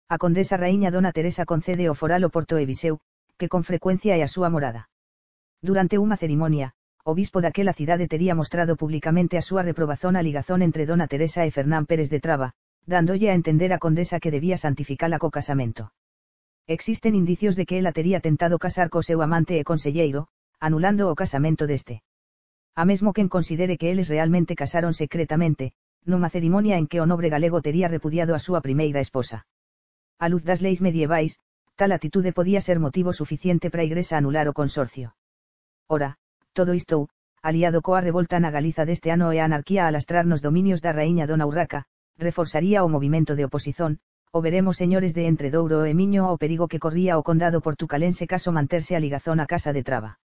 A condesa raíña Dona Teresa concede o foral o Porto e Viseu, que con frecuencia é a súa morada. Durante unha cerimonia, o bispo daquela cidade tería mostrado públicamente a súa reprobazón á ligazón entre Dona Teresa e Fernán Pérez de Traba, dándolle a entender a condesa que debía santificala co casamento. Existen indicios de que ela tería tentado casar co seu amante e conselleiro, anulando o casamento deste. A mesmo quen considere que eles realmente casaron secretamente, nunha cerimonia en que o nobre galego tería repudiado a súa primeira esposa. A luz das leis medievais, tal atitude podía ser motivo suficiente para a Igrexa anular o consorcio. Ora, todo isto, aliado coa revolta na Galiza deste ano e a anarquía a alastrar nos dominios da raíña Dona Urraca, reforzaría o movimento de oposición, o veremos señores de Entredouro e Miño o perigo que corría o condado portucalense caso manterse a ligazón a casa de Traba.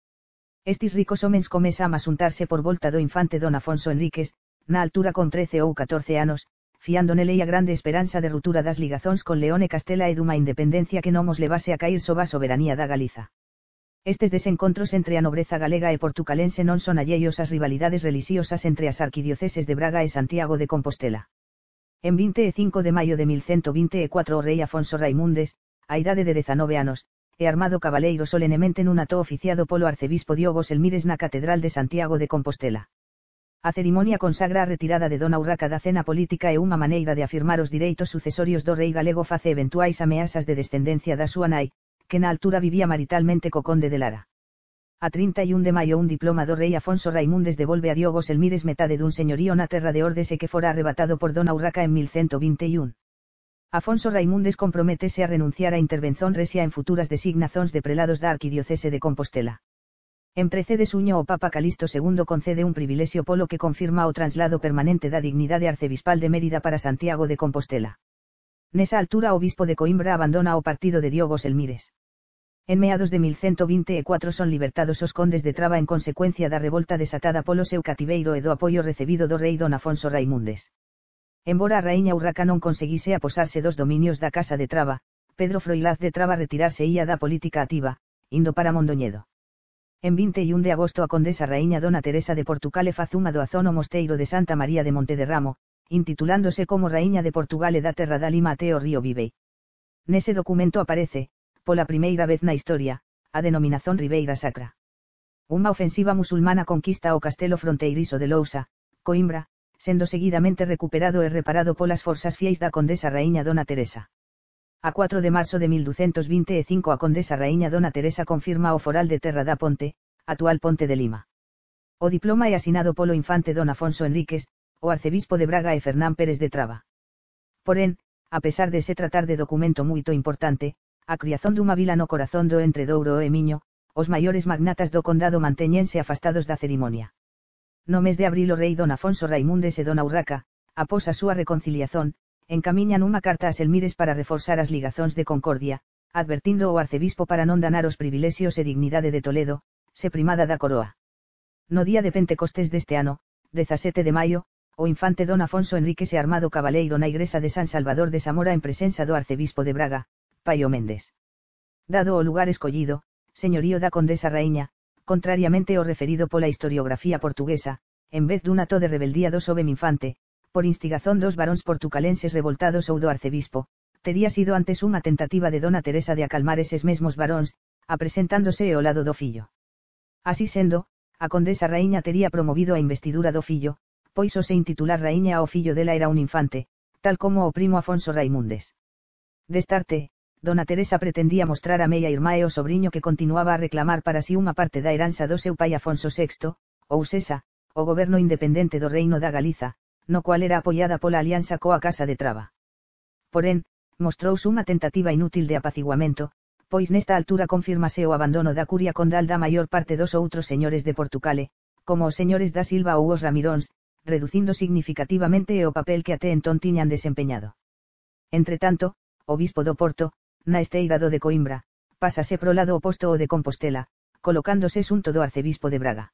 Estes ricos homens comeza a masuntarse por volta do infante Don Afonso Enríquez, na altura con 13 ou 14 anos, fiando nele a grande esperanza de rutura das ligazóns con León e Castela e dunha independencia que non mos levase a cair sob a soberanía da Galiza. Estes desencontros entre a nobreza galega e portucalense non son alleios ás rivalidades relixiosas entre as arquidioceses de Braga e Santiago de Compostela. En 25 de maio de 1124 o rei Afonso Raimundes, a idade de 19 anos, e armado cabaleiro solenemente nun ató oficiado polo arcebispo Diogo Selmires na Catedral de Santiago de Compostela. A cerimonia consagra a retirada de Dona Urraca da cena política e unha maneira de afirmar os direitos sucesorios do rei galego face eventuais ameazas de descendencia da súa nai, que na altura vivía maritalmente co conde de Lara. A 31 de maio un diploma do rei Afonso Raimundes devolve a Diogo Selmires metade dun señorío na terra de Ordes e que fora arrebatado por Dona Urraca en 1121. Afonso Raimundes comprométese a renunciar a intervenzón resia en futuras designazóns de prelados da arquidiocese de Compostela. En precede suño o Papa Calixto II concede un privilexio polo que confirma o traslado permanente da dignidade arcebispal de Mérida para Santiago de Compostela. Nesa altura o obispo de Coimbra abandona o partido de Diogo Selmires. En meados de 1124 son libertados os condes de Traba en consecuencia da revolta desatada polo seu cativeiro e do apoio recibido do rei Don Afonso Raimundes. Embora a raíña Urraca non conseguise aposarse dos dominios da casa de Traba, Pedro Froilaz de Traba retirarse ía da política ativa, indo para Mondoñedo. En 21 de agosto a condesa raíña Dona Teresa de Portugal e faz unha doazón ao mosteiro de Santa María de Montederramo, intitulándose como raíña de Portugal e da terra da Lima até o río Vivei. Nese documento aparece, pola primeira vez na historia, a denominación Ribeira Sacra. Unha ofensiva musulmana conquista o castelo fronteirizo de Lousa, Coimbra, sendo seguidamente recuperado e reparado polas forzas fiéis da condesa raíña Dona Teresa. A 4 de marzo de 1225 a condesa raíña Dona Teresa confirma o foral de terra da Ponte, actual Ponte de Lima. O diploma é asinado polo infante Don Afonso Enríquez, o arcebispo de Braga e Fernán Pérez de Traba. Porén, a pesar de se tratar de documento moito importante, a criazón dunha vila no corazón do Entredouro e Miño, os maiores magnatas do condado mantéñense afastados da cerimonia. No mes de abril o rei Don Afonso Raimundes e Dona Urraca, após a súa reconciliación, encamiñan unha carta a Selmires para reforzar as ligazóns de concordia, advertindo ao arcebispo para non danar os privilexios e dignidade de Toledo, se primada da coroa. No día de Pentecostés deste ano, 17 de maio, o infante Don Afonso Enríquez e armado cabaleiro na igrexa de San Salvador de Zamora en presenza do arcebispo de Braga, Paio Méndez. Dado o lugar escollido, señorío da condesa raíña, contrariamente ao referido pola historiografía portuguesa, en vez dun ato de rebeldía do sobe infante, por instigazón dos varóns portucalenses revoltados ou do arcebispo, tería sido antes unha tentativa de dona Teresa de acalmar eses mesmos varóns, apresentándose ao lado do fillo. Así sendo, a condesa raíña tería promovido a investidura do fillo, pois o se intitular raíña ao fillo dela era un infante, tal como o primo Afonso Raimundes. Destarte, dona Teresa pretendía mostrar a meia irmá e o sobriño que continuaba a reclamar para si unha parte da heranza do seu pai Afonso VI, ou sesa, o goberno independente do Reino da Galiza, no cual era apoiada pola alianza coa Casa de Traba. Porén, mostrouse unha tentativa inútil de apaciguamento, pois nesta altura confirmase o abandono da curia condal da maior parte dos outros señores de Portucale, como os señores da Silva ou os Ramiróns, reducindo significativamente o papel que até entón tiñan desempeñado. Entretanto, o bispo do Porto, na esteira do de Coimbra, pásase pro lado oposto ao de Compostela, colocándose xunto do arcebispo de Braga.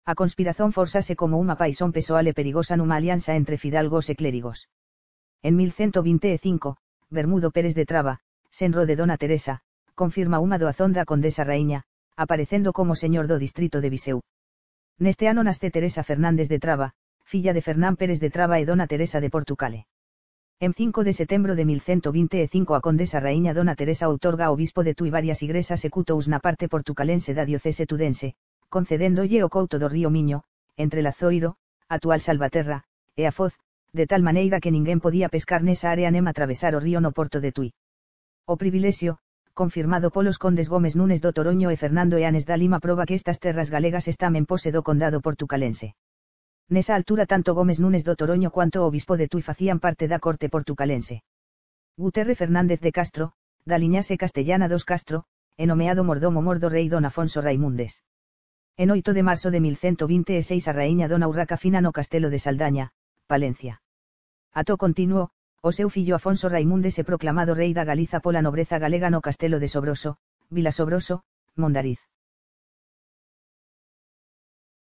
A conspirazón forzase como unha paixón persoal e perigosa nunha alianza entre fidalgos e clérigos. En 1125, Bermudo Pérez de Traba, senro de dona Teresa, confirma unha doazón da condesa raíña, aparecendo como señor do distrito de Viseu. Neste ano nasce Teresa Fernández de Traba, filla de Fernán Pérez de Traba e dona Teresa de Portucale. En 5 de setembro de 1125 a condesa raíña dona Teresa outorga ao bispo de Tui varias igresas e cutous na parte portucalense da diocese tudense, concedéndolle o couto do río Miño, entre Lazoiro, actual Salvaterra, e a Foz, de tal maneira que ninguén podía pescar nesa área nem atravesar o río no porto de Tui. O privilexio, confirmado polos condes Gómez Núñez do Toroño e Fernando Eanes da Lima proba que estas terras galegas están en pose do condado portucalense. Nesa altura tanto Gómez Núñez do Toroño cuanto o obispo de Tui facían parte da corte portucalense. Guterre Fernández de Castro, da liñase castellana dos Castro, e nomeado mordomo mor do rei don Afonso Raimundes. En 8 de marzo de 1126 a raíña dona Urraca fina no castelo de Saldaña, Palencia. Ato continuo, o seu fillo Afonso Raimundes é proclamado rei da Galiza pola nobreza galega no castelo de Sobroso, Vila Sobroso, Mondariz.